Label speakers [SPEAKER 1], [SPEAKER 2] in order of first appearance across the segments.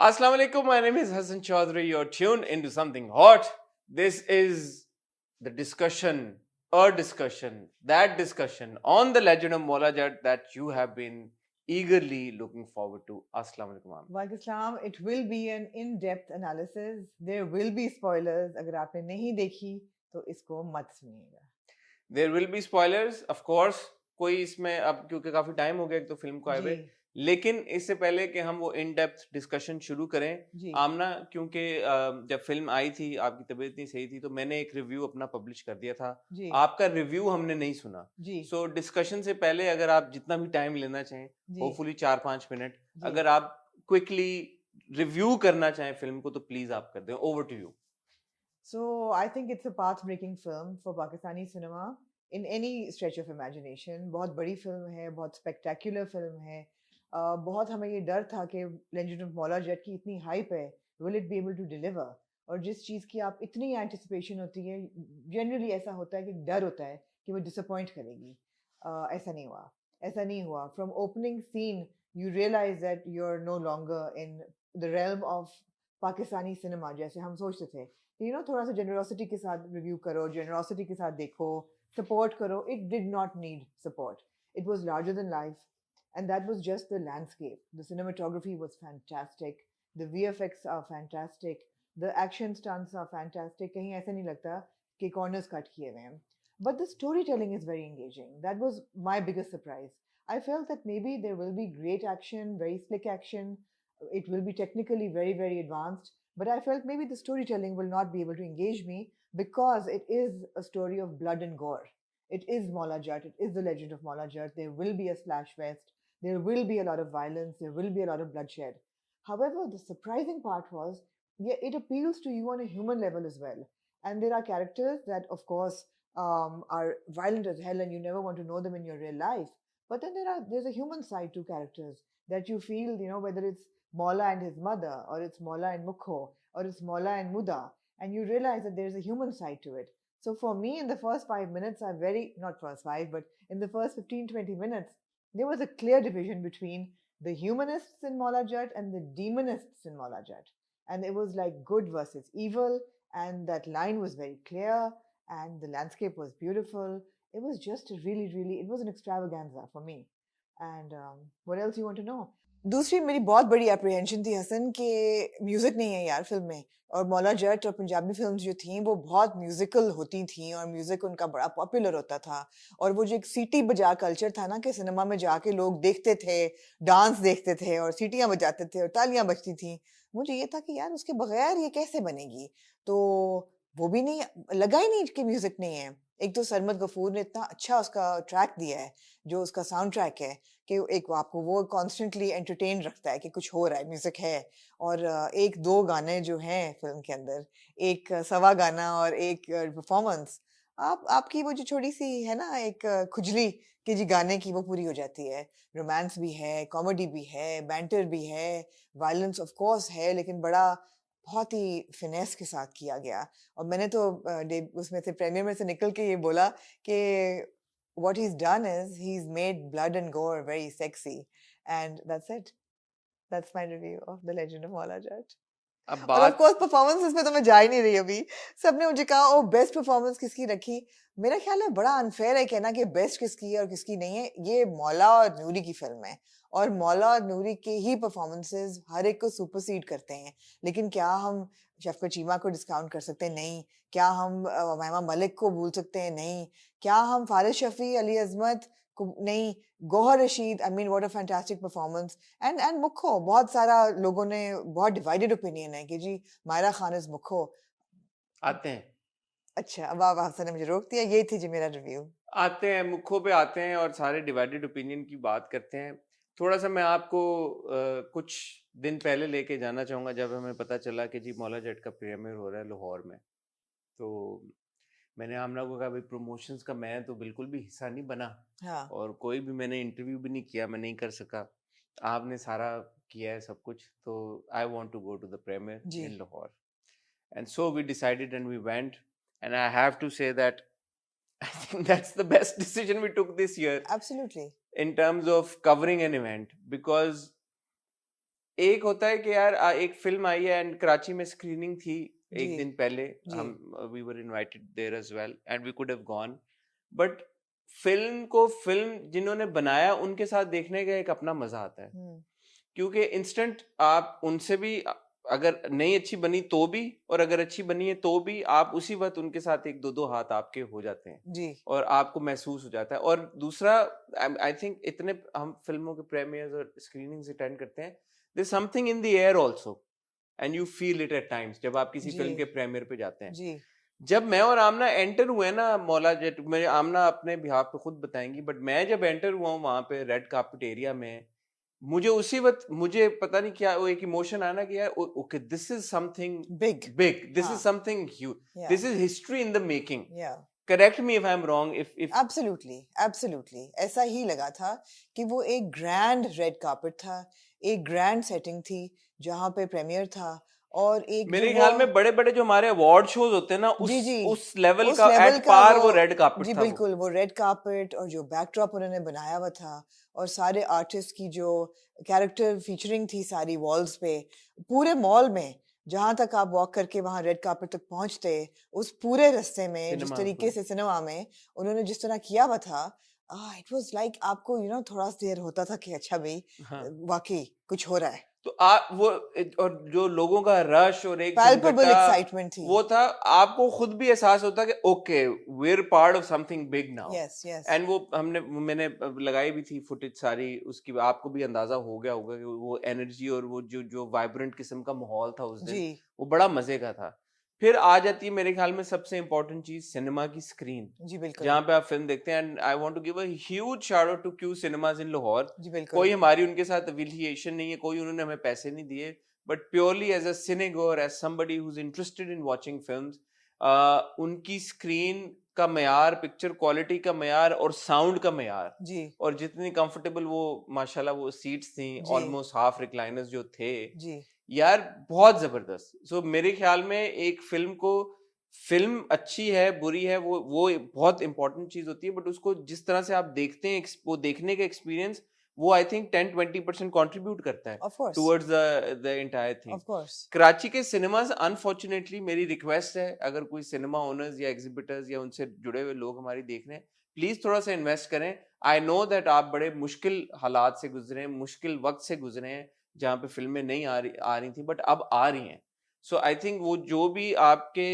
[SPEAKER 1] Assalamu alaikum. My name is Hassan Chaudhary. You're tuned into something hot. This is the discussion, that discussion on the legend of Mola Jat that you have been eagerly looking forward to. Assalamu alaikum. ma'am.
[SPEAKER 2] Walaikum Assalam. It will be an in-depth analysis. There will be spoilers. अगर आपने नहीं देखी तो इसको मत सुनिएगा.
[SPEAKER 1] There will be spoilers, of course. कोई इसमें अब क्योंकि काफी टाइम हो गया एक तो फिल्म को आए हुए,
[SPEAKER 2] जी
[SPEAKER 1] लेकिन इससे पहले कि हम वो इन डेप्थ डिस्कशन शुरू करें,
[SPEAKER 2] जी
[SPEAKER 1] आमना क्योंकि जब फिल्म आई थी आपकी तबीयत नहीं सही थी तो मैंने एक रिव्यू अपना पब्लिश कर दिया था.
[SPEAKER 2] जी
[SPEAKER 1] आपका रिव्यू हमने नहीं सुना.
[SPEAKER 2] जी
[SPEAKER 1] सो डिस्कशन से पहले अगर आप जितना भी टाइम लेना चाहें,
[SPEAKER 2] जी
[SPEAKER 1] होपफुली 4-5 मिनट,
[SPEAKER 2] जी.
[SPEAKER 1] अगर आप क्विकली रिव्यू करना चाहें फिल्म को तो प्लीज आप कर दें. Over to you.
[SPEAKER 2] So I think it's a path-breaking film for Pakistani cinema in any stretch of imagination. बहुत बड़ी फिल्म है, बहुत spectacular फिल्म है. बहुत हमें ये डर था कि Legend of Mola Jet की इतनी hype है, will it be able to deliver? और जिस चीज़ की आप इतनी anticipation होती है, generally ऐसा होता है कि डर होता है कि वो disappoint करेगी. ऐसा नहीं हुआ. ऐसा नहीं हुआ. From opening scene, you realize that you're no longer in the realm of Pakistani cinema जैसे हम सोचते थे. थोड़ा सा जेनरोसिटी के साथ रिव्यू करो, जेनरोसिटी के साथ देखो, सपोर्ट करो. It did not need support. It was larger than life, and that was just the landscape. The cinematography was fantastic, the VFX are fantastic, the action stunts are fantastic. कहीं ऐसा नहीं लगता कि corners cut किए हुए हैं. But the storytelling is very engaging. That was my biggest surprise. I felt that maybe there will be great action, very slick action. It will be technically very, very advanced. But I felt maybe the storytelling will not be able to engage me because it is a story of blood and gore. It is Mola Jat. It is the legend of Mola Jat. There will be a splash fest. There will be a lot of violence. There will be a lot of bloodshed. However, the surprising part was, yeah, it appeals to you on a human level as well. And there are characters that, of course, are violent as hell, and you never want to know them in your real life. But then there's a human side to characters that you feel, whether it's Mola and his mother, or it's Mola and Mukho, or it's Mola and Muda, and you realize that there's a human side to it. So for me, in the first 5 minutes, not first five, but in the first 15, 20 minutes, there was a clear division between the humanists in Mola Jat and the demonists in Mola Jat. And it was like good versus evil, and that line was very clear, and the landscape was beautiful. It was just a really, really, it was an extravaganza for me. And what else you want to know? दूसरी मेरी बहुत बड़ी apprehension थी हसन कि music नहीं है यार film में. और मौला जट और पंजाबी फिल्म्स जो थी वो बहुत म्यूजिकल होती थी और म्यूजिक उनका बड़ा पॉपुलर होता था. और वो जो एक सीटी बजा कल्चर था ना कि सिनेमा में जाके लोग देखते थे, डांस देखते थे और सीटियां बजाते थे और तालियां बजती थी. मुझे ये था कि यार उसके बगैर ये कैसे बनेगी. तो वो भी नहीं, लगा ही नहीं कि म्यूजिक नहीं है. एक तो सरमद गफूर ने इतना अच्छा उसका ट्रैक दिया है, जो उसका साउंड ट्रैक है, कि एक आपको वो कॉन्स्टेंटली एंटरटेन रखता है कि कुछ हो रहा है, म्यूजिक है. और एक दो गाने जो हैं फिल्म के अंदर, एक सवा गाना और एक परफॉर्मेंस, आप आपकी वो जो छोटी सी है ना एक खुजली कि जी गाने की, वो पूरी हो जाती है. रोमांस भी है, कॉमेडी भी है, बैंटर भी है, वायलेंस ऑफ कोर्स है, लेकिन बड़ा बहुत ही फिनेस के साथ किया गया. और मैंने तो उसमें से प्रीमियर में से निकल के ये बोला कि what he's done is he's made blood and gore very sexy. And that's it. That's my review of The Legend of Mola Jat.
[SPEAKER 1] अब
[SPEAKER 2] और ऑफ
[SPEAKER 1] बात
[SPEAKER 2] कोर्स परफॉर्मेंसेस में तो मैं जा ही नहीं रही अभी. सबने मुझे कहा ओ बेस्ट परफॉर्मेंस किसकी रखी. मेरा ख्याल है बड़ा अनफेयर है कहना कि बेस्ट किसकी है और किसकी नहीं है. ये मौला और नूरी की फिल्म है और मौला और नूरी के ही परफॉर्मेंसेस हर एक को सुपरसीड करते हैं. लेकिन क्या हम शफकत चीमा को डिस्काउंट कर सकते हैं? नहीं. क्या हम महमा मलिक को भूल सकते हैं? नहीं. क्या हम फारिस शफी, अली अजमत को नहीं. Gohar Rasheed, I mean what a fantastic performance. And Mukho, बहुत सारा लोगों ने बहुत डिवाइडेड ओपिनियन है कि जी मायरा खान इज मुखो.
[SPEAKER 1] आते हैं
[SPEAKER 2] अच्छा, अब आप हसन ने मुझे रोक दिया. ये थी जी मेरा रिव्यू.
[SPEAKER 1] आते हैं मुखों पे आते हैं और सारे डिवाइडेड ओपिनियन की बात करते हैं. थोड़ा सा मैं आपको कुछ दिन पहले लेके जाना चाहूँगा जब हमें पता चला कि जी मौला जट का प्रीमियर हो रहा है लाहौर में. तो मैंने आमना को कहा भाई प्रमोशंस का मैं तो बिल्कुल भी हिस्सा नहीं बना
[SPEAKER 2] हाँ
[SPEAKER 1] और कोई भी मैंने इंटरव्यू भी नहीं किया, मैं नहीं कर सका. आपने सारा किया है सब कुछ, तो I want to go to the premiere
[SPEAKER 2] जी.
[SPEAKER 1] In Lahore. And so we decided and we went and I have to say that I think that's the best decision we took this year
[SPEAKER 2] absolutely.
[SPEAKER 1] in terms of covering an event, because एक होता है कि यार एक film आई है and Karachi में screening थी एक
[SPEAKER 2] जी
[SPEAKER 1] दिन पहले,
[SPEAKER 2] जी
[SPEAKER 1] हम we were invited there as well and we could have gone, but film को फिल्म जिन्होंने बनाया उनके साथ देखने का एक अपना मजा आता है,
[SPEAKER 2] हम्म,
[SPEAKER 1] क्योंकि इंस्टेंट आप उनसे भी अगर नहीं अच्छी बनी तो भी, और अगर अच्छी बनी है तो भी आप उसी वक्त उनके साथ एक दो दो हाथ आपके हो जाते हैं
[SPEAKER 2] जी
[SPEAKER 1] और आपको महसूस हो जाता है। और दूसरा, आई थिंक इतने हम फिल्मों के प्रीमियर्स और स्क्रीनिंग्स अटेंड करते हैं, there something in the air also and you feel it at times जब आप किसी
[SPEAKER 2] जी
[SPEAKER 1] फिल्म के प्रीमियर पे जाते हैं।
[SPEAKER 2] जी
[SPEAKER 1] जब मैं और आमना एंटर हुए ना मौला जेट, मेरे आमना अपने बिहाफ पे खुद बताएंगी, बट मैं जब एंटर हुआ हूँ वहां पे रेड कार्पेट एरिया में, मुझे उसी वक्त मुझे पता नहीं क्या वो एक इमोशन आना कि यार okay this is something
[SPEAKER 2] big
[SPEAKER 1] big, this is
[SPEAKER 2] हाँ
[SPEAKER 1] समथिंग ह्यूज,
[SPEAKER 2] या
[SPEAKER 1] this is history in the making.
[SPEAKER 2] या
[SPEAKER 1] correct me if I am wrong, if
[SPEAKER 2] absolutely absolutely ऐसा ही लगा था कि वो एक ग्रैंड रेड कार्पेट था, एक ग्रैंड सेटिंग थी जहाँ पे प्रीमियर था, और एक जो
[SPEAKER 1] मेरे
[SPEAKER 2] वो
[SPEAKER 1] ख्याल में बड़े बड़े जो हमारे अवार्ड शोज होते हैं ना,
[SPEAKER 2] जी जी
[SPEAKER 1] उस लेवल
[SPEAKER 2] उस
[SPEAKER 1] का
[SPEAKER 2] लेवल
[SPEAKER 1] एट
[SPEAKER 2] का
[SPEAKER 1] पार
[SPEAKER 2] वो
[SPEAKER 1] वो रेड कार्पेट
[SPEAKER 2] जी
[SPEAKER 1] था वो।
[SPEAKER 2] बिल्कुल वो रेड कार्पेट और जो बैकड्रॉप उन्होंने बनाया हुआ था और सारे आर्टिस्ट की जो कैरेक्टर फीचरिंग थी सारी वॉल्स पे पूरे मॉल में, जहां तक आप वॉक करके वहां रेड कार्पेट तक पहुंचते, उस पूरे रास्ते में जिस
[SPEAKER 1] सिनेमा
[SPEAKER 2] तरीके
[SPEAKER 1] में,
[SPEAKER 2] से सिनेमा में उन्होंने जिस तरह किया हुआ था, इट वाज लाइक आपको थोड़ा सा देर होता था कि अच्छा भाई
[SPEAKER 1] हाँ।
[SPEAKER 2] वाकई कुछ हो रहा है,
[SPEAKER 1] तो आप वो और जो लोगों का रश और एक
[SPEAKER 2] पैल्पेबल
[SPEAKER 1] झंझटा
[SPEAKER 2] एक्साइटमेंट थी।
[SPEAKER 1] वो था, आपको खुद भी एहसास होता कि okay we are part of something big now.
[SPEAKER 2] Yes yes
[SPEAKER 1] and वो मैंने लगाई भी थी फुटेज सारी उसकी, आपको भी अंदाजा हो गया होगा कि वो एनर्जी और वो जो जो वाइब्रेंट किस्म का माहौल था उस
[SPEAKER 2] जी
[SPEAKER 1] दिन, वो बड़ा मजे का था। फिर आ जाती है मेरे ख्याल में सबसे इंपॉर्टेंट चीज, सिनेमा की स्क्रीन,
[SPEAKER 2] जी बिल्कुल
[SPEAKER 1] जहाँ पे आप फिल्म देखते हैं। And I want to give a huge shout out to Q cinemas in Lahore.
[SPEAKER 2] जी बिल्कुल
[SPEAKER 1] कोई हमारी उनके साथ एफिलिएशन नहीं है, कोई उन्होंने हमें पैसे नहीं दिए, but purely as a cinegoer, as somebody who is interested in watching films, उनकी स्क्रीन का मयार, पिक्चर क्वालिटी का मयार और साउंड का मयार,
[SPEAKER 2] जी
[SPEAKER 1] और जितनी कंफर्टेबल वो माशाल्लाह वो सीट्स थी,
[SPEAKER 2] जी
[SPEAKER 1] ऑलमोस्ट हाफ रिक्लाइनर्स जो थे,
[SPEAKER 2] जी
[SPEAKER 1] यार बहुत जबरदस्त। सो मेरे ख्याल में एक फिल्म को, फिल्म अच्छी है बुरी है वो बहुत इंपॉर्टेंट चीज होती है, बट उसको जिस तरह से आप देखते हैं, वो देखने का एक्सपीरियंस, वो आई थिंक 10-20% कंट्रीब्यूट करता है
[SPEAKER 2] of course
[SPEAKER 1] towards the entire thing.
[SPEAKER 2] Of course
[SPEAKER 1] Karachi के सिनेमाज, अनफॉर्चुनेटली मेरी रिक्वेस्ट है, अगर कोई सिनेमा ओनर्स या एग्जिबिटर्स या उनसे जुड़े हुए लोग हमारी देख रहे हैं, प्लीज थोड़ा सा इन्वेस्ट करें। आई नो दैट आप बड़े मुश्किल हालात से गुजरे हैं, मुश्किल वक्त से गुजरे हैं, जहाँ पे फिल्में नहीं आ रही थी, बट अब आ रही हैं। सो आई थिंक वो जो भी आपके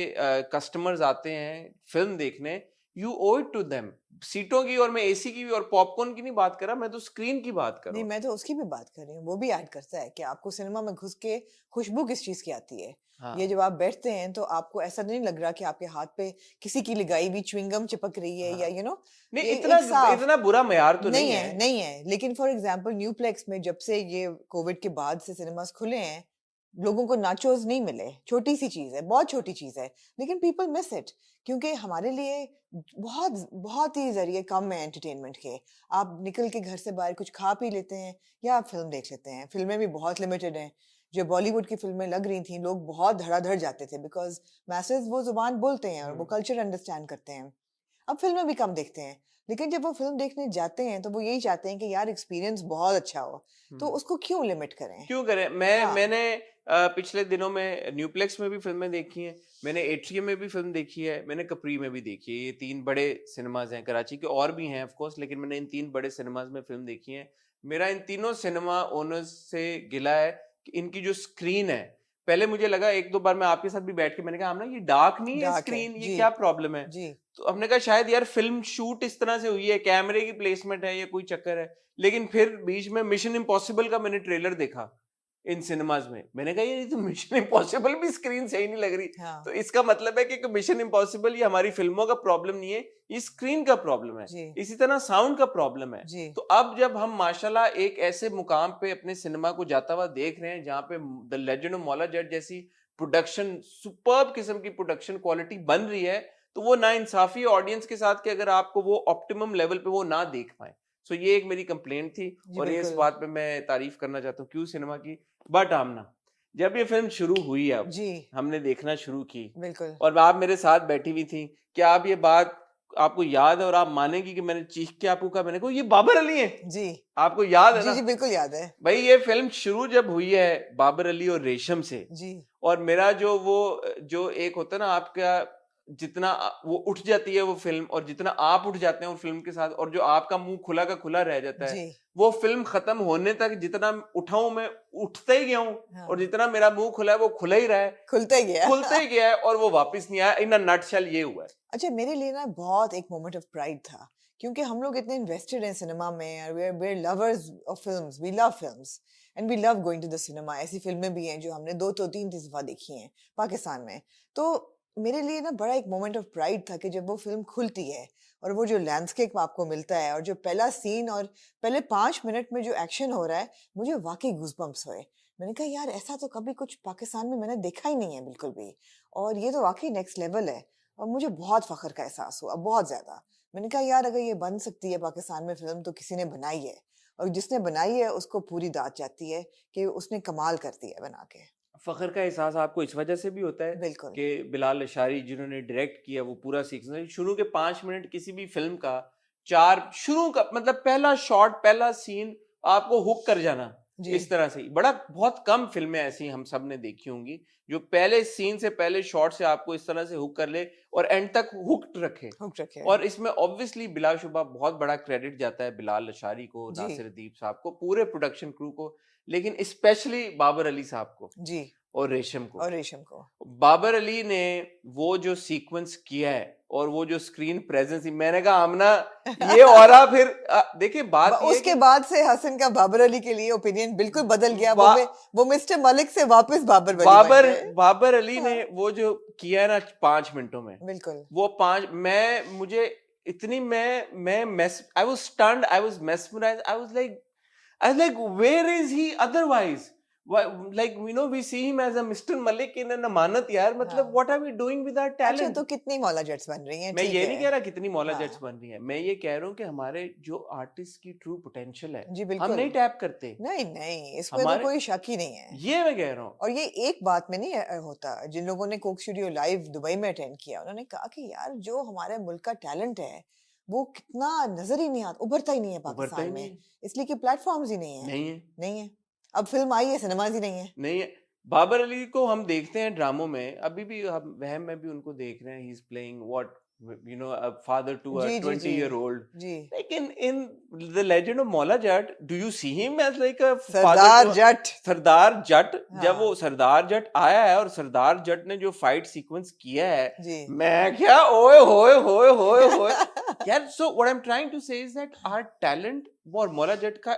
[SPEAKER 1] कस्टमर्स आते हैं फिल्म देखने, you owe it to them. सीटों की और मैं एसी की भी और पॉपकॉर्न की नहीं बात कर रहा, मैं तो स्क्रीन की बात कर रहा
[SPEAKER 2] नहीं,
[SPEAKER 1] हूँ।
[SPEAKER 2] मैं तो उसकी भी बात कर रही हूँ, वो भी ऐड करता है कि आपको सिनेमा में घुस के खुशबू किस चीज की आती है। ये
[SPEAKER 1] हाँ
[SPEAKER 2] जब आप बैठते हैं तो आपको ऐसा नहीं लग रहा कि आपके हाथ पे किसी की लगाई हुई च्युइंगम चिपक रही है, या
[SPEAKER 1] हाँ, नहीं
[SPEAKER 2] ये
[SPEAKER 1] इतना
[SPEAKER 2] एक साफ
[SPEAKER 1] इतना बुरा मयार तो नहीं
[SPEAKER 2] नहीं
[SPEAKER 1] है।
[SPEAKER 2] है, नहीं है। लेकिन फॉर एग्जांपल न्यूप्लेक्स में जब से ये कोविड के बाद से सिनेमास खुले हैं, लोगों को नाचोस नहीं मिले, छोटी सी चीज है, बहुत छोटी चीज है, लेकिन पीपल मिस इट, क्योंकि हमारे लिए बहुत बहुत ही जरिए कम है एंटरटेनमेंट के। आप निकल के घर से बाहर कुछ खा पी लेते हैं या आप फिल्म देख लेते हैं, फिल्में भी बहुत लिमिटेड हैं। जो बॉलीवुड की फिल्में लग रही थी, लोग बहुत धड़ाधड़ जाते थे बिकॉज मैसेज वो जुबान बोलते हैं और वो
[SPEAKER 1] हम्म
[SPEAKER 2] कल्चर अंडरस्टैंड करते हैं। अब फिल्में भी कम देखते हैं, लेकिन जब वो फिल्म देखने जाते हैं तो वो यही चाहते हैं कि यार एक्सपीरियंस बहुत अच्छा हो, तो
[SPEAKER 1] हम्म
[SPEAKER 2] उसको क्यों लिमिट करें?
[SPEAKER 1] क्यों करें।
[SPEAKER 2] हाँ
[SPEAKER 1] मैंने पिछले दिनों में न्यूप्लेक्स में भी फिल्में देखी हैं, मैंने एट्रियम में भी फिल्म देखी है, मैंने कपरी में भी देखी है। ये तीन बड़े सिनेमाज हैं, कराची के और भी हैं ऑफ कोर्स, लेकिन मैंने इन तीन बड़े सिनेमाज में फिल्म देखी है। मेरा इन तीनों सिनेमा ओनर्स से गिला है कि इनकी जो स्क्रीन है, पहले मुझे लगा एक दो बार मैं आपके साथ भी बैठ के मैंने कहा हमने ये डार्क नहीं है
[SPEAKER 2] डार्क है
[SPEAKER 1] स्क्रीन, ये
[SPEAKER 2] जी
[SPEAKER 1] क्या प्रॉब्लम है।
[SPEAKER 2] जी
[SPEAKER 1] तो हमने कहा शायद यार फिल्म शूट इस तरह से हुई है, कैमरे की प्लेसमेंट है या कोई चक्कर है। लेकिन फिर बीच में मिशन इम्पॉसिबल का मैंने ट्रेलर देखा इन सिनेमाज में, मैंने कहा ये तो मिशन इम्पॉसिबल भी स्क्रीन सही नहीं लग रही। तो
[SPEAKER 2] हाँ
[SPEAKER 1] इसका मतलब है कि मिशन इम्पॉसिबल ये हमारी फिल्मों का प्रॉब्लम नहीं है, ये स्क्रीन का प्रॉब्लम है।
[SPEAKER 2] जी
[SPEAKER 1] इसी तरह साउंड का प्रॉब्लम है।
[SPEAKER 2] जी
[SPEAKER 1] तो अब जब हम माशाल्लाह एक ऐसे मुकाम पे अपने सिनेमा को जाता हुआ देख रहे हैं जहां पे the legend of Maula Jatt जैसी प्रोडक्शन, सुपर्ब किस्म की प्रोडक्शन क्वालिटी बन रही है, तो वो ना इंसाफी ऑडियंस के साथ कि अगर आपको वो ऑप्टिमम लेवल पे वो ना देख पाए। सो ये एक मेरी कंप्लेंट थी,
[SPEAKER 2] जी
[SPEAKER 1] और ये इस
[SPEAKER 2] बिल्कुल
[SPEAKER 1] बात पे मैं तारीफ करना चाहता हूँ क्यों सिनेमा की। बट आमना, जब ये फिल्म शुरू हुई, अब
[SPEAKER 2] जी
[SPEAKER 1] हमने देखना शुरू की
[SPEAKER 2] बिल्कुल
[SPEAKER 1] और आप मेरे साथ बैठी हुई थी, क्या आप ये बात आपको याद है और आप मानेंगी कि मैंने चीख के आपको कहा, मैंने कहा ये बाबर अली हैं।
[SPEAKER 2] जी
[SPEAKER 1] आपको याद है
[SPEAKER 2] जी
[SPEAKER 1] ना?
[SPEAKER 2] जी बिल्कुल याद है
[SPEAKER 1] भाई ये फिल्म शुरू जब हुई है बाबर अली और रेशम से,
[SPEAKER 2] जी
[SPEAKER 1] और मेरा जो एक होता है ना आपका, जितना वो उठ जाती है वो फिल्म, और जितना आप उठ जाते हैं वो फिल्म के साथ, और जो आपका मुंह खुला का खुला रह जाता है,
[SPEAKER 2] जी
[SPEAKER 1] वो फिल्म खत्म होने तक जितना उठाऊं मैं उठता ही गया हूं,
[SPEAKER 2] हाँ
[SPEAKER 1] और जितना मेरा मुंह खुला है वो खुला ही रहा है,
[SPEAKER 2] खुलते गया
[SPEAKER 1] खुलते ही गया है, और वो वापस नहीं आया। इन अ नटशेल ये हुआ है।
[SPEAKER 2] अच्छा मेरे लिए ना बहुत एक मोमेंट ऑफ प्राइड था क्योंकि हम लोग इतने इन्वेस्टेड हैं सिनेमा में और we are lovers of films we love films and we love going to the cinema ऐसी फिल्में भी हैं जो हमने 2 तो 3 दफा देखी हैं पाकिस्तान में तो मेरे लिए ना बड़ा एक मोमेंट ऑफ प्राइड था कि जब वो फिल्म खुलती है और वो जो लैंडस्केप आपको मिलता है और जो पहला सीन और पहले 5 मिनट में जो एक्शन हो रहा है मुझे वाकई गूज़बम्प्स हुए मैंने कहा यार ऐसा तो कभी कुछ पाकिस्तान में मैंने देखा ही नहीं है बिल्कुल भी और ये तो वाकई नेक्स्ट लेवल है और मुझे बहुत फख्र का एहसास हुआ बहुत ज्यादा मैंने कहा यार अगर ये बन सकती है पाकिस्तान में फिल्म तो किसी ने बनाई है और जिसने बनाई है उसको पूरी दाद जाती है कि उसने कमाल कर दिया है बना के
[SPEAKER 1] फखर का एहसास आपको इस वजह से भी होता है
[SPEAKER 2] बिल्कुल
[SPEAKER 1] कि बिलाल अशारी जिन्होंने डायरेक्ट किया वो पूरा सीक्वेंस, शुरू के 5 मिनट किसी भी फिल्म का, चार शुरू का मतलब पहला शॉट पहला सीन आपको हुक कर जाना,
[SPEAKER 2] जी
[SPEAKER 1] इस तरह से बड़ा बहुत कम फिल्में ऐसी हम सब ने देखी होंगी जो पहले सीन से पहले शॉट से आपको इस तरह से हुक कर ले और एंड तक हुक्ड रखे।
[SPEAKER 2] हुक रखे
[SPEAKER 1] और इसमें ऑब्वियसली बिलाशुबा बहुत बड़ा क्रेडिट जाता है बिलाल अशारी को,
[SPEAKER 2] जी
[SPEAKER 1] नासिर अदीब साहब को, पूरे प्रोडक्शन क्रू को, लेकिन स्पेशली बाबर अली साहब को
[SPEAKER 2] जी
[SPEAKER 1] और रेशम को।
[SPEAKER 2] और रेशम को
[SPEAKER 1] बाबर अली ने वो जो सीक्वेंस किया है और वो जो स्क्रीन प्रेजेंस, मैंने कहा आमना ये औरा फिर देखिए बात ये है
[SPEAKER 2] उसके
[SPEAKER 1] कि
[SPEAKER 2] बाद से हसन का बाबर अली के लिए ओपिनियन बिल्कुल बदल गया
[SPEAKER 1] बा,
[SPEAKER 2] वो मिस्टर मलिक से वापस बाबर अली बन गए
[SPEAKER 1] बाबर अली
[SPEAKER 2] हाँ,
[SPEAKER 1] ने वो जो किया है ना 5 मिनटों में,
[SPEAKER 2] बिल्कुल
[SPEAKER 1] वो मुझे इतनी मैं mess I was stunned, I was mesmerised, I was like, where is he otherwise? Why, like, we see him as a Mr. Malik in an अमानत यार, मतलब
[SPEAKER 2] हाँ
[SPEAKER 1] what are we doing with our
[SPEAKER 2] अच्छा
[SPEAKER 1] talent?
[SPEAKER 2] तो कितनी मौला जट्स बन रही हैं
[SPEAKER 1] मैं
[SPEAKER 2] ठीक
[SPEAKER 1] ये
[SPEAKER 2] है
[SPEAKER 1] नहीं कह रहा कितनी मौला
[SPEAKER 2] हाँ
[SPEAKER 1] जट्स बन रही है, मैं ये कह रहा हूँ कि हमारे जो आर्टिस्ट की ट्रू पोटेंशियल है
[SPEAKER 2] जी
[SPEAKER 1] हम
[SPEAKER 2] बिल्कुल
[SPEAKER 1] नहीं टैप करते
[SPEAKER 2] नहीं नहीं इसमें तो
[SPEAKER 1] हमारे,
[SPEAKER 2] कोई शक ही नहीं है
[SPEAKER 1] ये मैं कह रहा हूँ।
[SPEAKER 2] और ये एक बात में नहीं होता जिन लोगों ने कोक स्टूडियो लाइव दुबई में अटेंड किया उन्होंने कहा कि यार जो हमारे मुल्क का टैलेंट है वो कितना नजर ही नहीं आता उभरता ही नहीं है
[SPEAKER 1] उभरता ही
[SPEAKER 2] पाकिस्तान
[SPEAKER 1] नहीं
[SPEAKER 2] में
[SPEAKER 1] है,
[SPEAKER 2] इसलिए कि प्लेटफॉर्म्स ही नहीं है
[SPEAKER 1] नहीं है,
[SPEAKER 2] नहीं है अब फिल्म आई है सिनेमाज ही नहीं है
[SPEAKER 1] नहीं है। बाबर अली को हम देखते हैं ड्रामों में, अभी भी हम वहम में भी उनको देख रहे हैं, he is playing what a father to a
[SPEAKER 2] जी जी
[SPEAKER 1] 20-year-old.
[SPEAKER 2] जी
[SPEAKER 1] लेकिन in the legend of Maula Jat, do you see him as like a father
[SPEAKER 2] Sardar
[SPEAKER 1] to
[SPEAKER 2] जट
[SPEAKER 1] सरदार जट? जब
[SPEAKER 2] हाँ
[SPEAKER 1] वो सरदार जट आया है और सरदार जट ने जो फाइट सीक्वेंस किया है,
[SPEAKER 2] जी
[SPEAKER 1] मैं क्या ओए होए होए होए होए यार। So what I'm trying to say is that our talent, और मौला जट का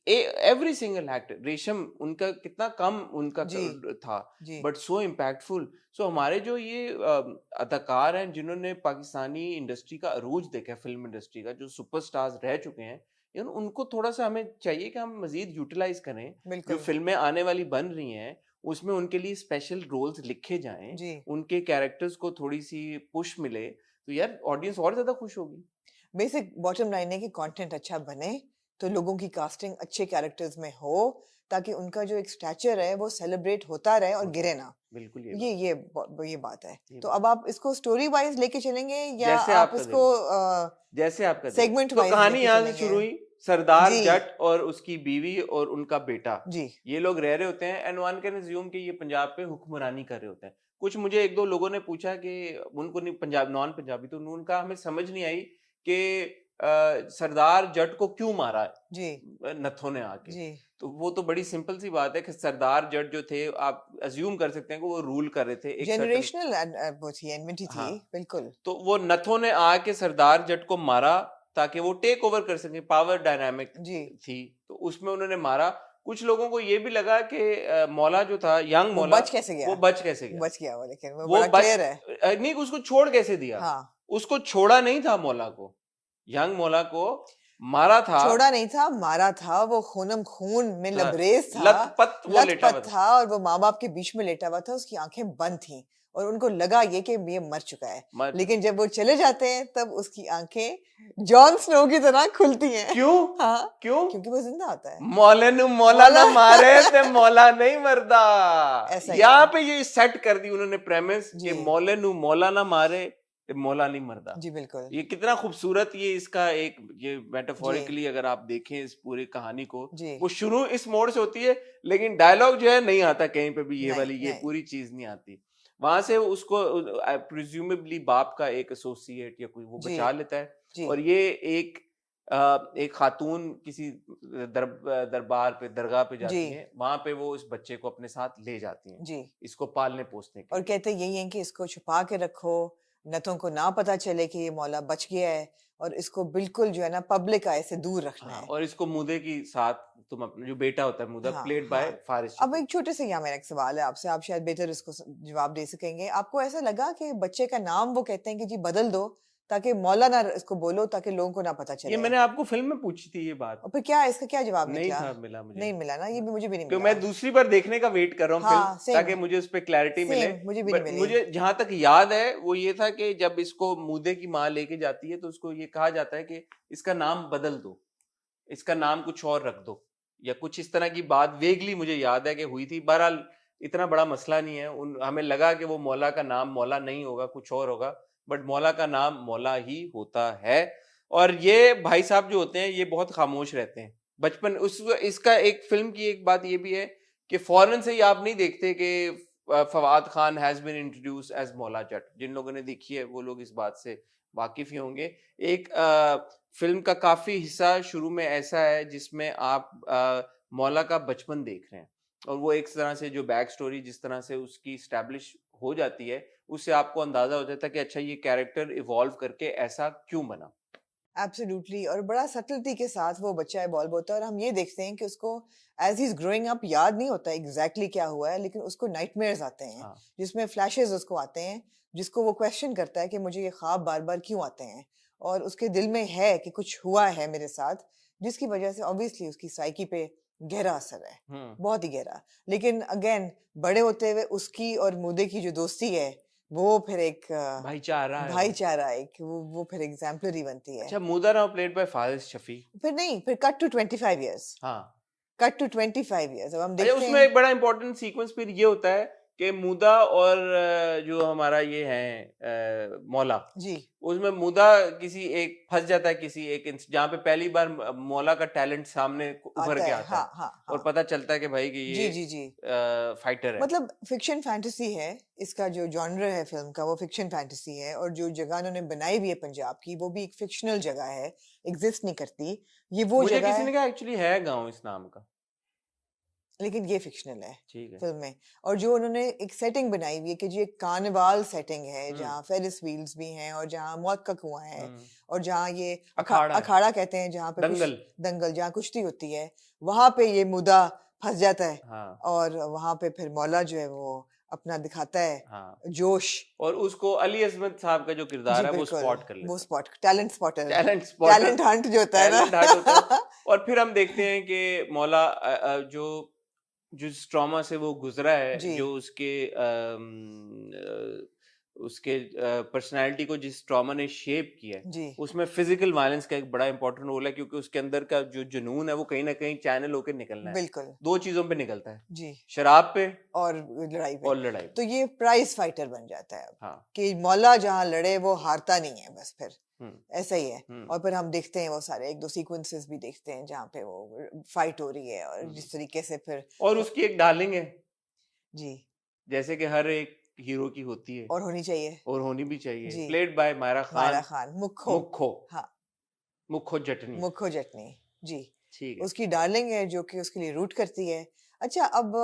[SPEAKER 1] एवरी सिंगल एक्टर, रेशम उनका कितना कम उनका
[SPEAKER 2] जी
[SPEAKER 1] था
[SPEAKER 2] जी
[SPEAKER 1] बट सो इम्पैक्टफुल। सो हमारे जो ये अदाकार हैं जिन्होंने पाकिस्तानी इंडस्ट्री का अरूज देखा है, फिल्म इंडस्ट्री का, जो सुपरस्टार्स रह चुके हैं, उनको थोड़ा सा हमें चाहिए कि हम मजीद यूटिलाइज करें। जो
[SPEAKER 2] बिल्कुल
[SPEAKER 1] फिल्में आने वाली बन रही हैं उसमें उनके लिए स्पेशल रोल्स लिखे जाएं,
[SPEAKER 2] जी
[SPEAKER 1] उनके कैरेक्टर्स को थोड़ी सी पुश मिले, तो यार ऑडियंस और ज्यादा खुश होगी।
[SPEAKER 2] बेसिक बॉटम लाइन है कि कंटेंट अच्छा बने तो लोगों की कास्टिंग अच्छे कैरेक्टर्स में हो ताकि उनका जो एक स्टैचर है वो सेलिब्रेट होता रहे और गिरे ना
[SPEAKER 1] बिल्कुल
[SPEAKER 2] ये बात है
[SPEAKER 1] ये
[SPEAKER 2] तो
[SPEAKER 1] बात
[SPEAKER 2] अब आप इसको स्टोरी वाइज लेके चलेंगे या
[SPEAKER 1] जैसे
[SPEAKER 2] आप
[SPEAKER 1] आपका
[SPEAKER 2] इसको
[SPEAKER 1] जैसे आपका दिल।
[SPEAKER 2] सेगमेंट
[SPEAKER 1] तो
[SPEAKER 2] वाइज
[SPEAKER 1] कहानी
[SPEAKER 2] लेके
[SPEAKER 1] यहाँ से
[SPEAKER 2] चलेंगे
[SPEAKER 1] शुरू हुई, सरदार
[SPEAKER 2] जी
[SPEAKER 1] जट और उसकी बीवी और उनका बेटा,
[SPEAKER 2] जी
[SPEAKER 1] ये लोग रह रहे होते हैं एंड वन कैन अज्यूम कि ये पंजाब पे हुक्मरानी कर रहे होते हैं। कुछ मुझे एक दो लोगों ने पूछा कि उनको नहीं पंजाब नॉन पंजाबी, तो उनका हमें समझ नहीं आई कि सरदार जट को क्यों मारा है
[SPEAKER 2] जी
[SPEAKER 1] नथों ने आके।
[SPEAKER 2] जी
[SPEAKER 1] तो वो तो बड़ी सिंपल सी बात है कि सरदार जट जो थे, आप अज्यूम कर सकते हैं कि वो रूल कर रहे थे एक सर्टेन,
[SPEAKER 2] जनरेशनल वो थी एनमिटी थी
[SPEAKER 1] हाँ,
[SPEAKER 2] बिल्कुल
[SPEAKER 1] तो वो नथों ने आके सरदार जट को मारा ताकि वो टेक ओवर कर सके, पावर डायनामिक
[SPEAKER 2] जी
[SPEAKER 1] थी, तो उसमें उन्होंने मारा। कुछ लोगों को ये भी लगा कि मौला जो था, यंग
[SPEAKER 2] वो
[SPEAKER 1] मौला,
[SPEAKER 2] बच कैसे गया
[SPEAKER 1] वो बच कैसे गया,
[SPEAKER 2] बच गया वो लेकिन वो
[SPEAKER 1] वो
[SPEAKER 2] बड़ा
[SPEAKER 1] बच
[SPEAKER 2] क्लियर है
[SPEAKER 1] नहीं, उसको छोड़ कैसे दिया,
[SPEAKER 2] हाँ
[SPEAKER 1] उसको छोड़ा नहीं था मौला को, यंग मौला को मारा था,
[SPEAKER 2] छोड़ा नहीं था मारा था वो खूनम खून में लबरेज था
[SPEAKER 1] लथपथ वो लेटा हुआ
[SPEAKER 2] लथपथ
[SPEAKER 1] था।
[SPEAKER 2] था और वो माँ बाप के बीच में लेटा हुआ था उसकी आंखें बंद थी और उनको लगा ये कि ये मर चुका है लेकिन जब वो चले जाते हैं तब उसकी आंखें जॉन स्नो की तरह खुलती हैं
[SPEAKER 1] क्यों
[SPEAKER 2] हाँ
[SPEAKER 1] क्यों?
[SPEAKER 2] क्योंकि वो जिंदा होता है
[SPEAKER 1] मौले नु मौला ना मारे ते मौला नहीं मरदा।
[SPEAKER 2] ऐसा ही
[SPEAKER 1] यहाँ
[SPEAKER 2] है
[SPEAKER 1] पे ये सेट कर दी उन्होंने प्रेमिस कि
[SPEAKER 2] जी
[SPEAKER 1] मौले नु मौला ना मारे, मौला नहीं मरदा।
[SPEAKER 2] जी बिल्कुल
[SPEAKER 1] ये कितना खूबसूरत ये इसका एक ये
[SPEAKER 2] जी
[SPEAKER 1] मेटाफोरिकली अगर आप देखें इस पूरी कहानी को,
[SPEAKER 2] जी
[SPEAKER 1] वो शुरू इस मोड़ से होती है, लेकिन डायलॉग जो है नहीं आता कहीं पे भी, ये
[SPEAKER 2] नहीं
[SPEAKER 1] वाली ये
[SPEAKER 2] नहीं
[SPEAKER 1] पूरी चीज नहीं आती। वहां से उसको प्रिज्यूमेबली बाप का एक एसोसिएट या कोई वो
[SPEAKER 2] जी
[SPEAKER 1] बचा लेता है,
[SPEAKER 2] जी
[SPEAKER 1] और ये एक एक खातून किसी दरबार पे दरगाह पे
[SPEAKER 2] जी
[SPEAKER 1] जाती हैं, वहां पे वो इस बच्चे को अपने साथ ले जाती हैं
[SPEAKER 2] जी
[SPEAKER 1] इसको पालने पोसने के
[SPEAKER 2] और
[SPEAKER 1] लिए।
[SPEAKER 2] कहते यही है कि इसको छुपा के रखो, नतों को ना पता चले कि ये मौला बच गया है, और इसको बिल्कुल जो है ना पब्लिक आय से दूर रखना
[SPEAKER 1] हाँ,
[SPEAKER 2] है।
[SPEAKER 1] और इसको मुदे की साथ तुम अपना जो बेटा होता है मुदा,
[SPEAKER 2] हाँ
[SPEAKER 1] प्लेड बाय
[SPEAKER 2] हाँ।
[SPEAKER 1] फारिस
[SPEAKER 2] अब
[SPEAKER 1] शफीक।
[SPEAKER 2] एक छोटे से यहाँ मेरा एक सवाल है आपसे, आप शायद बेहतर इसको जवाब दे सकेंगे। आपको ऐसा लगा कि बच्चे का नाम वो कहते हैं कि जी बदल दो, ताकि मौला ना इसको बोलो, ताकि लोगों को ना पता
[SPEAKER 1] ये
[SPEAKER 2] चले,
[SPEAKER 1] मैंने आपको फिल्म में पूछी थी ये बात,
[SPEAKER 2] और फिर क्या इसका क्या जवाब
[SPEAKER 1] नहीं
[SPEAKER 2] निकला?
[SPEAKER 1] था मिला मुझे।
[SPEAKER 2] नहीं मिला ना, ये भी मुझे भी नहीं
[SPEAKER 1] क्यों,
[SPEAKER 2] मिला।
[SPEAKER 1] मैं दूसरी बार देखने का वेट कर रहा हूँ फिल्म,
[SPEAKER 2] हाँ सेम
[SPEAKER 1] ताकि मुझे उस पर क्लैरिटी मिले।
[SPEAKER 2] सेम, मुझे भी नहीं
[SPEAKER 1] बट
[SPEAKER 2] मिली।
[SPEAKER 1] मुझे जहां तक याद है वो ये था कि जब इसको मुदे की माँ लेके जाती है तो उसको ये कहा जाता है कि इसका नाम बदल दो, इसका नाम कुछ और रख दो, या कुछ इस तरह की बात वेगली मुझे याद है कि हुई थी। बहरहाल इतना बड़ा मसला नहीं है, हमें लगा कि वो मौला का नाम मौला नहीं होगा, कुछ और होगा, बट मौला का नाम मौला ही होता है। और ये भाई साहब जो होते हैं ये बहुत खामोश रहते हैं बचपन उस इसका एक फिल्म की एक बात ये भी है कि फौरन से ही आप नहीं देखते कि Fawad Khan has been introduce as Maula Jatt. जिन लोगों ने देखी है वो लोग इस बात से वाकिफ ही होंगे। एक फिल्म का काफी हिस्सा शुरू में ऐसा है जिसमें आप मौला का बचपन देख रहे हैं, और वो एक तरह से जो बैक स्टोरी जिस तरह से उसकी स्टैब्लिश हो जाती है, उससे आपको अंदाजा हो जाता है कि अच्छा ये कैरेक्टर इवॉल्व करके ऐसा क्यों बना।
[SPEAKER 2] एब्सोल्युटली, और बड़ा सटलिटी के साथ वो बच्चा इवॉल्व होता है, और हम ये देखते हैं कि उसको as he is growing up याद नहीं होता एग्जैक्टली क्या हुआ है, लेकिन उसको नाइटमेयर्स आते हैं,
[SPEAKER 1] हाँ,
[SPEAKER 2] जिसमें फ्लैशेस उसको आते हैं, जिसको वो क्वेश्चन करता है कि मुझे ये ख्वाब बार बार क्यों आते हैं, और उसके दिल में है कि कुछ हुआ है मेरे साथ, जिसकी वजह से ऑब्वियसली उसकी साइकी पे गहरा असर है, बहुत ही गहरा। लेकिन अगेन बड़े होते हुए उसकी और मुदे की जो दोस्ती है, वो फिर एक
[SPEAKER 1] भाईचारा है वो।
[SPEAKER 2] भाईचारा, एक वो फिर एग्जाम्पलरी बनती है।
[SPEAKER 1] अच्छा, मुदा now played by Faris Shafiq.
[SPEAKER 2] फिर नहीं, फिर कट टू 25 इयर्स,
[SPEAKER 1] हाँ,
[SPEAKER 2] कट टू 25 इयर्स, अब हम
[SPEAKER 1] अच्छा
[SPEAKER 2] देखते
[SPEAKER 1] उसमें
[SPEAKER 2] हैं।
[SPEAKER 1] एक बड़ा इंपॉर्टेंट सीक्वेंस फिर ये होता है कि मुदा और जो हमारा ये है मौला,
[SPEAKER 2] जी
[SPEAKER 1] उसमें मुदा किसी एक फंस जाता है किसी एक जहाँ पे पहली बार मौला का टैलेंट सामने उभर
[SPEAKER 2] आता
[SPEAKER 1] के
[SPEAKER 2] है,
[SPEAKER 1] आता
[SPEAKER 2] हाँ
[SPEAKER 1] है,
[SPEAKER 2] हाँ
[SPEAKER 1] और
[SPEAKER 2] हाँ।
[SPEAKER 1] पता चलता है कि भाई कि
[SPEAKER 2] जी
[SPEAKER 1] ये
[SPEAKER 2] जी जी,
[SPEAKER 1] फाइटर है।
[SPEAKER 2] मतलब फिक्शन फैंटेसी है, इसका जो जॉनर है फिल्म का वो फिक्शन फैंटेसी है, और जो जगह उन्होंने बनाई हुई है पंजाब की, वो भी एक फिक्शनल जगह है, एग्जिस्ट नहीं करती। ये वो
[SPEAKER 1] मुझे
[SPEAKER 2] जगह
[SPEAKER 1] किसी
[SPEAKER 2] है,
[SPEAKER 1] ने कहा एक्चुअली है गांव इस नाम का।
[SPEAKER 2] लेकिन ये फिक्शनल है
[SPEAKER 1] ठीक है।
[SPEAKER 2] फिल्म में। और जो उन्होंने एक सेटिंग बनाई हुई है कि जो एक कार्निवाल सेटिंग है,
[SPEAKER 1] हम्म
[SPEAKER 2] जहाँ फेरिस व्हील्स भी हैं, और जहाँ मौत का कुआं है,
[SPEAKER 1] हम्म
[SPEAKER 2] और जहाँ ये
[SPEAKER 1] अखाड़ा है,
[SPEAKER 2] अखाड़ा कहते हैं, जहाँ पे कुछ
[SPEAKER 1] दंगल।
[SPEAKER 2] दंगल, जहाँ कुश्ती होती है, वहां पे ये मुद्दा फंस जाता है,
[SPEAKER 1] हाँ
[SPEAKER 2] और वहां पे फिर मौला जो है वो अपना दिखाता है
[SPEAKER 1] हाँ,
[SPEAKER 2] जोश।
[SPEAKER 1] और उसको अली अजमत साहब का जो किरदार
[SPEAKER 2] जी
[SPEAKER 1] है वो
[SPEAKER 2] बिल्कुल,
[SPEAKER 1] स्पॉट कर
[SPEAKER 2] वो
[SPEAKER 1] लेता है।
[SPEAKER 2] Spot talent spotter,
[SPEAKER 1] talent spotter,
[SPEAKER 2] talent Hunt जो होता है
[SPEAKER 1] टैलेंट हर्ट होता है।
[SPEAKER 2] ना।
[SPEAKER 1] और फिर हम देखते हैं कि मौला जो जिस ट्रॉमा से वो गुजरा है,
[SPEAKER 2] जी
[SPEAKER 1] जो उसके पर्सनालिटी को जिस ट्रॉमा ने शेप किया है,
[SPEAKER 2] जी
[SPEAKER 1] उसमें फिजिकल वायलेंस का एक बड़ा इंपॉर्टेंट रोल है, क्योंकि उसके अंदर का जो जुनून है वो कहीं ना कहीं चैनल होकर निकलना है।
[SPEAKER 2] बिल्कुल
[SPEAKER 1] दो चीजों पे निकलता है,
[SPEAKER 2] जी,
[SPEAKER 1] शराब पे
[SPEAKER 2] और लड़ाई पे।
[SPEAKER 1] और लड़ाई पे।
[SPEAKER 2] तो ये प्राइज फाइटर बन जाता है अब,
[SPEAKER 1] हाँ।
[SPEAKER 2] कि मौला जहाँ लड़े वो हारता नहीं है बस, फिर
[SPEAKER 1] हम्म
[SPEAKER 2] ऐसा ही है।
[SPEAKER 1] हम्म
[SPEAKER 2] और फिर हम देखते हैं वो सारे एक दो सीक्वेंसेस भी देखते हैं जहाँ पे वो फाइट हो रही है, और
[SPEAKER 1] हम्म।
[SPEAKER 2] जिस तरीके से फिर
[SPEAKER 1] और उसकी एक डार्लिंग है,
[SPEAKER 2] जी,
[SPEAKER 1] जैसे कि हर एक हीरो की होती है
[SPEAKER 2] और होनी चाहिए।
[SPEAKER 1] और होनी भी चाहिए,
[SPEAKER 2] जी,
[SPEAKER 1] प्लेड बाय मायरा
[SPEAKER 2] मायरा
[SPEAKER 1] खान।
[SPEAKER 2] खान, मुखो,
[SPEAKER 1] मुखो,
[SPEAKER 2] हाँ,
[SPEAKER 1] मुखो जटनी।
[SPEAKER 2] मुखो जटनी जी,
[SPEAKER 1] ठीक है।
[SPEAKER 2] उसकी डार्लिंग है जो कि उसके लिए रूट करती है। अच्छा, अब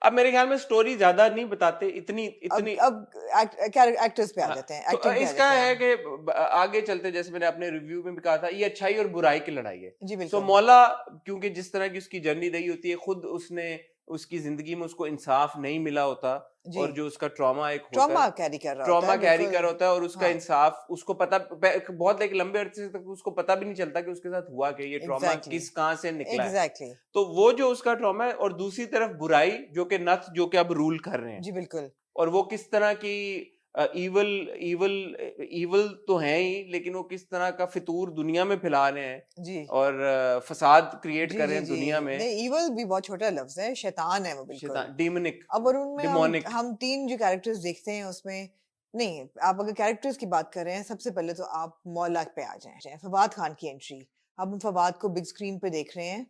[SPEAKER 1] अब मेरे ख्याल में स्टोरी ज्यादा नहीं बताते, इतनी इतनी।
[SPEAKER 2] एक्टर्स पे आ
[SPEAKER 1] हाँ,
[SPEAKER 2] जाते हैं,
[SPEAKER 1] तो
[SPEAKER 2] एक्टिंग पे आ
[SPEAKER 1] इसका
[SPEAKER 2] जाते
[SPEAKER 1] है
[SPEAKER 2] हैं।
[SPEAKER 1] कि आगे चलते, जैसे मैंने अपने रिव्यू में भी कहा था, ये अच्छाई और बुराई की लड़ाई है।
[SPEAKER 2] जी
[SPEAKER 1] सो
[SPEAKER 2] बिल्कुल
[SPEAKER 1] मौला, क्योंकि जिस तरह की उसकी जर्नी रही होती है, खुद उसने उसकी जिंदगी में उसको इंसाफ नहीं मिला होता,
[SPEAKER 2] जी,
[SPEAKER 1] और जो उसका ट्रॉमा एक होता
[SPEAKER 2] ट्रॉमा
[SPEAKER 1] है,
[SPEAKER 2] कैरी कर रहा होता
[SPEAKER 1] ट्रॉमा
[SPEAKER 2] है,
[SPEAKER 1] कैरी
[SPEAKER 2] बिल्कुल,
[SPEAKER 1] कर होता है, और उसका
[SPEAKER 2] हाँ,
[SPEAKER 1] इंसाफ उसको पता बहुत एक लंबे अरसे तक उसको पता भी नहीं चलता कि उसके साथ हुआ क्या, ये ट्रॉमा
[SPEAKER 2] एग्जैक्टली
[SPEAKER 1] किस कहाँ से निकला है।
[SPEAKER 2] एग्जैक्टली,
[SPEAKER 1] तो वो जो उसका ट्रॉमा है, और दूसरी तरफ बुराई जो कि नथ जो कि अब रूल कर रहे हैं,
[SPEAKER 2] जी बिल्कुल
[SPEAKER 1] और वो किस तरह की ईवल ईवल ईवल तो है ही, लेकिन वो किस तरह का फितूर दुनिया में फैला रहे हैं,
[SPEAKER 2] जी
[SPEAKER 1] और फसाद क्रिएट
[SPEAKER 2] जी
[SPEAKER 1] कर रहे
[SPEAKER 2] जी
[SPEAKER 1] हैं
[SPEAKER 2] जी।
[SPEAKER 1] दुनिया में।
[SPEAKER 2] नहीं, इवल भी बहुत छोटा लफ्ज है, शैतान है वो बिल्कुल।
[SPEAKER 1] शैतान, डीमनिक,
[SPEAKER 2] अब और उनमें
[SPEAKER 1] डिमोनिक।
[SPEAKER 2] हम तीन जो कैरेक्टर्स देखते हैं उसमें, नहीं, आप अगर कैरेक्टर्स की बात कर रहे हैं, सबसे पहले तो आप मौला पे आ जाएं। फवाद खान की एंट्री, अब हम फवाद को बिग स्क्रीन पे देख रहे हैं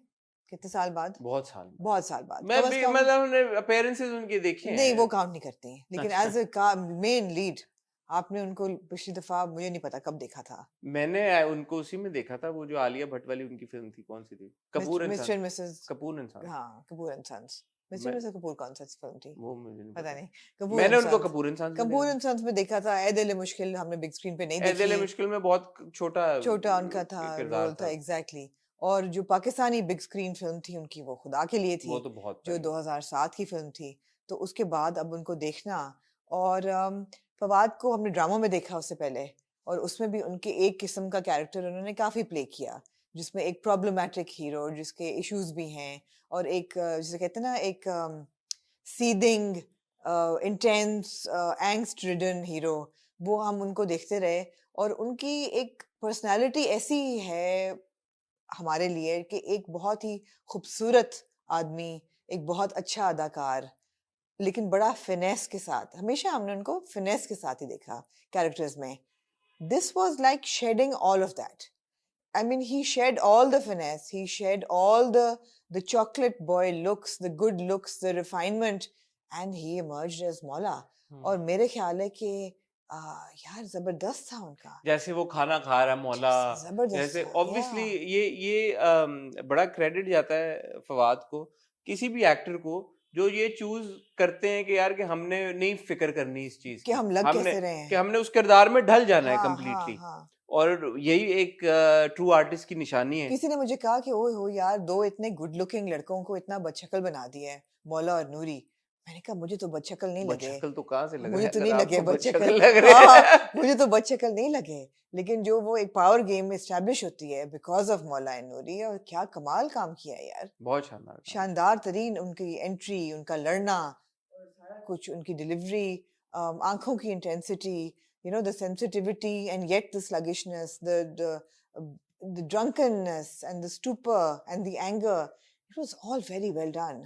[SPEAKER 2] कितने साल बाद?
[SPEAKER 1] बहुत साल बाद।
[SPEAKER 2] बहुत साल बाद,
[SPEAKER 1] मैं
[SPEAKER 2] कम
[SPEAKER 1] भी
[SPEAKER 2] से कम।
[SPEAKER 1] मतलब हमने अपीयरेंसेस उनके देखे
[SPEAKER 2] नहीं, वो
[SPEAKER 1] हैं।
[SPEAKER 2] काउंट नहीं करती, लेकिन
[SPEAKER 1] अच्छा।
[SPEAKER 2] एज अ मेन लीड आपने उनको पिछली दफा मुझे नहीं पता कब देखा था।
[SPEAKER 1] मैंने उनको उसी में देखा था, वो जो आलिया भट्ट वाली उनकी फिल्म थी, कौन सी थी? Kapoor and
[SPEAKER 2] Mr
[SPEAKER 1] sons.
[SPEAKER 2] And Mrs,
[SPEAKER 1] Kapoor and sons.
[SPEAKER 2] हाँ, कपूर एंड सन्स। मिस्टर
[SPEAKER 1] मैं
[SPEAKER 2] एंड मिसेस कपूर कौन सा फिल्म थी?
[SPEAKER 1] वो मुझे नहीं
[SPEAKER 2] पता
[SPEAKER 1] पता।
[SPEAKER 2] नहीं। कपूर
[SPEAKER 1] मैंने
[SPEAKER 2] एंड
[SPEAKER 1] उनको
[SPEAKER 2] सन्स,
[SPEAKER 1] कपूर एंड सन्स में
[SPEAKER 2] कपूर
[SPEAKER 1] देखा।
[SPEAKER 2] एंड सन्स में देखा था। ए दिल मुश्किल हमने बिग स्क्रीन पे नहीं
[SPEAKER 1] ए
[SPEAKER 2] देखी।
[SPEAKER 1] दिल मुश्किल में बहुत छोटा
[SPEAKER 2] छोटा उनका था,
[SPEAKER 1] किरदार
[SPEAKER 2] रोल था,
[SPEAKER 1] था।
[SPEAKER 2] एग्जैक्टली। और जो पाकिस्तानी बिग स्क्रीन फिल्म थी उनकी, वो खुदा के लिए
[SPEAKER 1] वो
[SPEAKER 2] थी,
[SPEAKER 1] तो बहुत
[SPEAKER 2] जो
[SPEAKER 1] पहले।
[SPEAKER 2] 2007 की फिल्म थी। तो उसके बाद अब उनको देखना, और फवाद को हमने ड्रामा में देखा उससे पहले, और उसमें भी उनके एक किस्म का कैरेक्टर उन्होंने काफी प्ले किया, जिसमें एक प्रॉब्लमैटिक हीरो जिसके इश्यूज भी हैं, और एक जिसे कहते हैं ना, एक सीदिंग, इंटेंस, एंग्स्ट रिडन हीरो, वो हम उनको देखते रहे। और उनकी एक पर्सनालिटी ऐसी है हमारे लिए कि एक बहुत ही खूबसूरत आदमी, एक बहुत अच्छा अदाकार, लेकिन बड़ा फिनेस के साथ, हमेशा हमने उनको फिनेस के साथ ही देखा कैरेक्टर्स में। This was like shedding all of that. I mean, he shed all the finesse, he shed all the chocolate boy looks, the good looks, the refinement, and he emerged as Mola. और मेरे ख्याल है कि यार जबरदस्त था उनका,
[SPEAKER 1] जैसे वो खाना खा रहा है मौला,
[SPEAKER 2] जबरदस्त
[SPEAKER 1] जैसे
[SPEAKER 2] था, या
[SPEAKER 1] ऑब्वियसली ये बड़ा क्रेडिट जाता है फवाद को, किसी भी एक्टर को जो ये चूज करते हैं कि यार कि हमने नहीं फिक्र करनी इस चीज
[SPEAKER 2] कि
[SPEAKER 1] की,
[SPEAKER 2] हम लग
[SPEAKER 1] हमने
[SPEAKER 2] कैसे रहे
[SPEAKER 1] कि
[SPEAKER 2] हैं।
[SPEAKER 1] हमने उस किरदार में ढल जाना है
[SPEAKER 2] हाँ हाँ
[SPEAKER 1] कंप्लीटली।
[SPEAKER 2] हाँ।
[SPEAKER 1] और यही एक ट्रू आर्टिस्ट की निशानी है।
[SPEAKER 2] किसी ने मुझे कहा कि ओए हो यार, दो इतने गुड लुकिंग लड़कों को इतना बदशक्ल बना दिया है, मौला और नूरी। मैंने कहा मुझे तो बदशक्ल नहीं लगे,
[SPEAKER 1] बदशक्ल तो कहाँ से लग रहा
[SPEAKER 2] मुझे
[SPEAKER 1] है,
[SPEAKER 2] तो
[SPEAKER 1] अगर
[SPEAKER 2] नहीं लगे
[SPEAKER 1] आपको
[SPEAKER 2] बदशक्ल।
[SPEAKER 1] बदशक्ल लग
[SPEAKER 2] हाँ
[SPEAKER 1] रहे
[SPEAKER 2] हाँ,
[SPEAKER 1] हैं।
[SPEAKER 2] मुझे तो बदशक्ल नहीं लगे, लेकिन जो वो एक पावर गेम में एस्टेब्लिश होती है बिकॉज ऑफ मौला एंड नूरी, और क्या कमाल काम किया है यार।
[SPEAKER 1] बहुत शानदार काम।
[SPEAKER 2] शानदार तरीन उनकी एंट्री, उनका लड़ना, और सारा कुछ, उनकी डिलीवरी, आंखों की intensity, you know, the sensitivity and yet the sluggishness, the drunkenness and the stupor and the anger, it was all very well done.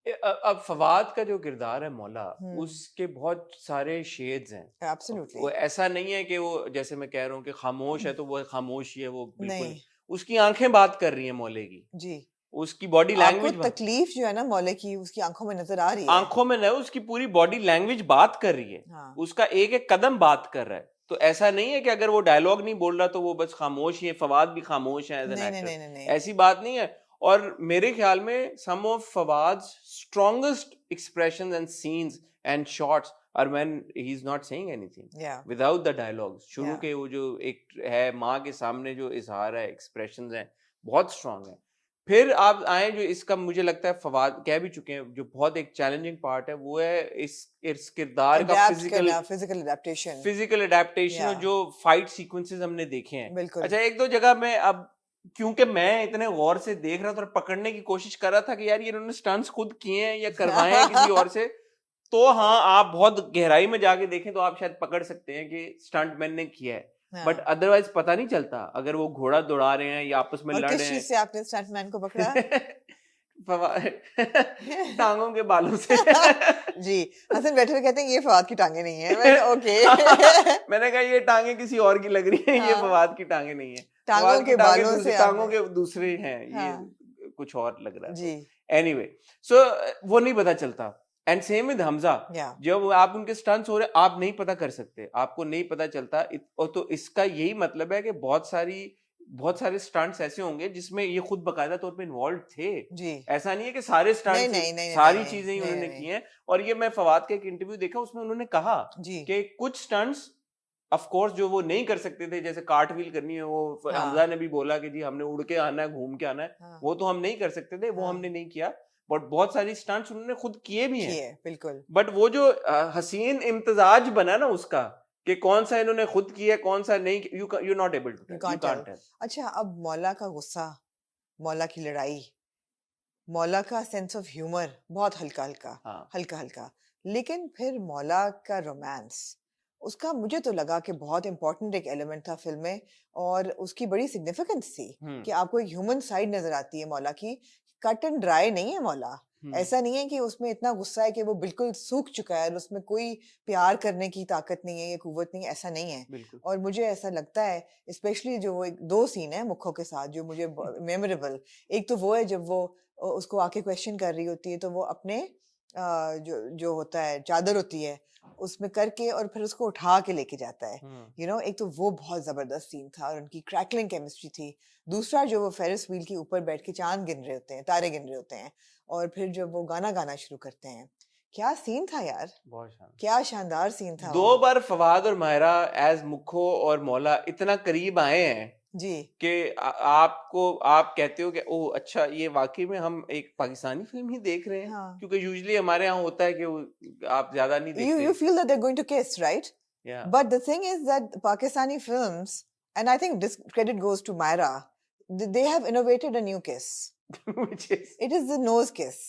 [SPEAKER 1] अब फवाद का जो किरदार है मौला,
[SPEAKER 2] Hmm,
[SPEAKER 1] उसके बहुत सारे शेड्स हैं। वो
[SPEAKER 2] absolutely.
[SPEAKER 1] ऐसा नहीं है कि वो, जैसे मैं कह रहा हूँ कि खामोश है तो वो खामोश ही है, वो बिल्कुल
[SPEAKER 2] नहीं,
[SPEAKER 1] नहीं। उसकी आंखें बात कर रही हैं मौले की,
[SPEAKER 2] जी।
[SPEAKER 1] उसकी बॉडी
[SPEAKER 2] आपको
[SPEAKER 1] लैंग्वेज
[SPEAKER 2] तकलीफ जो है ना मौले की, उसकी आंखों में नजर आ रही है।
[SPEAKER 1] आंखों में न, उसकी पूरी बॉडी लैंग्वेज बात कर रही है,
[SPEAKER 2] हाँ,
[SPEAKER 1] उसका एक एक कदम बात कर रहा है। तो ऐसा नहीं है कि अगर वो डायलॉग नहीं बोल रहा तो वो बस खामोश ही है, फवाद भी खामोश है एज एन
[SPEAKER 2] नहीं नहीं
[SPEAKER 1] एक्टर,
[SPEAKER 2] नहीं नहीं नहीं।
[SPEAKER 1] ऐसी बात नहीं है। और मेरे ख्याल में some of Fawad's strongest expressions and scenes and shots are when he is not saying anything,
[SPEAKER 2] या
[SPEAKER 1] विदाउट द डायलॉग्स। शुरू
[SPEAKER 2] या
[SPEAKER 1] के वो जो एक है माँ के सामने जो इजहार है, एक्सप्रेशंस हैं, बहुत स्ट्रांग है। फिर आप आए जो इसका, मुझे लगता है फवाद कह भी चुके हैं, जो बहुत एक चैलेंजिंग पार्ट है, वो है इस किरदार का
[SPEAKER 2] अडेप्ट करना, फिजिकल एडेप्टेशन।
[SPEAKER 1] फिजिकल एडेप्टेशन,
[SPEAKER 2] या
[SPEAKER 1] और जो फाइट सीक्वेंसेस हमने देखे हैं।
[SPEAKER 2] बिल्कुल।
[SPEAKER 1] अच्छा, एक दो जगह में अब, क्योंकि मैं इतने गौर से देख रहा था और पकड़ने की कोशिश कर रहा था कि यार ये इन्होंने स्टंट्स खुद किए हैं या करवाए हैं किसी और से, तो हाँ, आप बहुत गहराई में जाके देखें तो आप शायद पकड़ सकते हैं कि स्टंट मैन ने किया है, बट
[SPEAKER 2] हाँ।
[SPEAKER 1] अदरवाइज पता नहीं चलता अगर वो घोड़ा दौड़ा रहे हैं या आपस में
[SPEAKER 2] और
[SPEAKER 1] लड़
[SPEAKER 2] किस
[SPEAKER 1] रहे
[SPEAKER 2] चीज से आपने स्टंटमैन को पकड़ा?
[SPEAKER 1] हैं। टांगों के बालों से।
[SPEAKER 2] जी, हसन बैठे हुए कहते हैं ये फवाद की टांगे नहीं है। मैं ओके।
[SPEAKER 1] मैंने कहा ये टांगे किसी और की लग रही है, ये
[SPEAKER 2] हाँ,
[SPEAKER 1] फवाद की टांगे नहीं है।
[SPEAKER 2] टांगों
[SPEAKER 1] फवाद की
[SPEAKER 2] के
[SPEAKER 1] टांगे
[SPEAKER 2] बालों
[SPEAKER 1] दूसरी,
[SPEAKER 2] से
[SPEAKER 1] टांगों
[SPEAKER 2] आपने,
[SPEAKER 1] के दूसरे हैं, ये
[SPEAKER 2] हाँ
[SPEAKER 1] कुछ और लग रहा है।
[SPEAKER 2] जी,
[SPEAKER 1] तो एनीवे, सो वो नहीं पता चलता। एंड सेम विद हमजा,
[SPEAKER 2] या
[SPEAKER 1] जब आप उनके स्टंट्स हो रहे, आप नहीं पता कर सकते, आपको नहीं पता चलता। और तो इसका यही मतलब है कि बहुत सारे स्टंट्स ऐसे होंगे जिसमें ये खुद बकायदा तौर पे इन्वॉल्व थे।
[SPEAKER 2] जी।
[SPEAKER 1] ऐसा नहीं है कि सारे
[SPEAKER 2] नहीं
[SPEAKER 1] स्टंट्स
[SPEAKER 2] नहीं नहीं
[SPEAKER 1] सारी
[SPEAKER 2] नहीं
[SPEAKER 1] चीजें ही
[SPEAKER 2] नहीं
[SPEAKER 1] उन्होंने
[SPEAKER 2] नहीं
[SPEAKER 1] की हैं। और ये मैं फवाद का एक इंटरव्यू देखा, उसमें उन्होंने कहा
[SPEAKER 2] जी।
[SPEAKER 1] कि कुछ स्टंट्स ऑफ कोर्स जो वो नहीं कर सकते थे, जैसे कार्ट व्हील करनी है, वो हमजा
[SPEAKER 2] हाँ
[SPEAKER 1] ने भी बोला कि जी हमने उड़ के आना है, घूम के आना है,
[SPEAKER 2] हाँ
[SPEAKER 1] वो तो हम नहीं कर सकते थे, वो
[SPEAKER 2] हाँ,
[SPEAKER 1] हमने नहीं किया। बट बहुत सारी स्टंट्स उन्होंने खुद किए भी हैं।
[SPEAKER 2] किए बिल्कुल।
[SPEAKER 1] बट वो जो हसीन इम्तजाज बना ना उसका, कि कौन सा इन्होंने खुद किया कौन सा नहीं, you not able to
[SPEAKER 2] you
[SPEAKER 1] tell, you
[SPEAKER 2] can't tell.
[SPEAKER 1] Can't tell.
[SPEAKER 2] अच्छा, अब मौला का गुस्सा, मौला की लड़ाई, मौला का सेंस ऑफ ह्यूमर बहुत हल्का हल्का,
[SPEAKER 1] हाँ।
[SPEAKER 2] हल्का हल्का, लेकिन फिर मौला का रोमांस, उसका मुझे तो लगा कि बहुत इंपॉर्टेंट एक एलिमेंट था फिल्म में, और उसकी बड़ी सिग्निफिकेंस थी कि आपको एक ह्यूमन साइड नजर आती है मौला की। कट एंड ड्राई नहीं है मौला, ऐसा नहीं है कि उसमें इतना गुस्सा है कि वो बिल्कुल सूख चुका है और उसमें कोई प्यार करने की ताकत नहीं है या कुव्वत नहीं है, ऐसा नहीं है।
[SPEAKER 1] बिल्कुल।
[SPEAKER 2] और मुझे ऐसा लगता है स्पेशली जो वो 2 सीन है मुखो के साथ जो मुझे मेमोरेबल, एक तो वो है जब वो उसको आके क्वेश्चन कर रही होती है तो वो अपने जो जो होता है चादर होती है उसमें करके और फिर उसको उठा के लेके जाता है। एक तो वो बहुत जबरदस्त सीन था और उनकी क्रैकलिंग केमिस्ट्री थी। दूसरा जो वो फेरिस व्हील के ऊपर बैठ के चांद गिन रहे होते हैं, तारे गिन रहे होते हैं और फिर जब वो गाना गाना शुरू करते हैं, क्या सीन था यार,
[SPEAKER 1] बहुत शानदार।
[SPEAKER 2] क्या शानदार सीन था
[SPEAKER 1] 2
[SPEAKER 2] वो।
[SPEAKER 1] बार फवाद और माहिरा एज़ मुखो और मौला इतना करीब आए हैं
[SPEAKER 2] जी
[SPEAKER 1] कि आप कहते हो कि ओह अच्छा ये वाकई में हम एक पाकिस्तानी फिल्म ही देख रहे हैं,
[SPEAKER 2] हाँ,
[SPEAKER 1] क्योंकि यूजुअली हमारे यहाँ होता है कि आप ज्यादा नहीं
[SPEAKER 2] you
[SPEAKER 1] देखते।
[SPEAKER 2] feel that they're going to kiss, right?
[SPEAKER 1] या
[SPEAKER 2] But the thing is that Pakistani films, and I think this credit goes to Myra, they have innovated a new kiss.
[SPEAKER 1] which is
[SPEAKER 2] It is the nose kiss.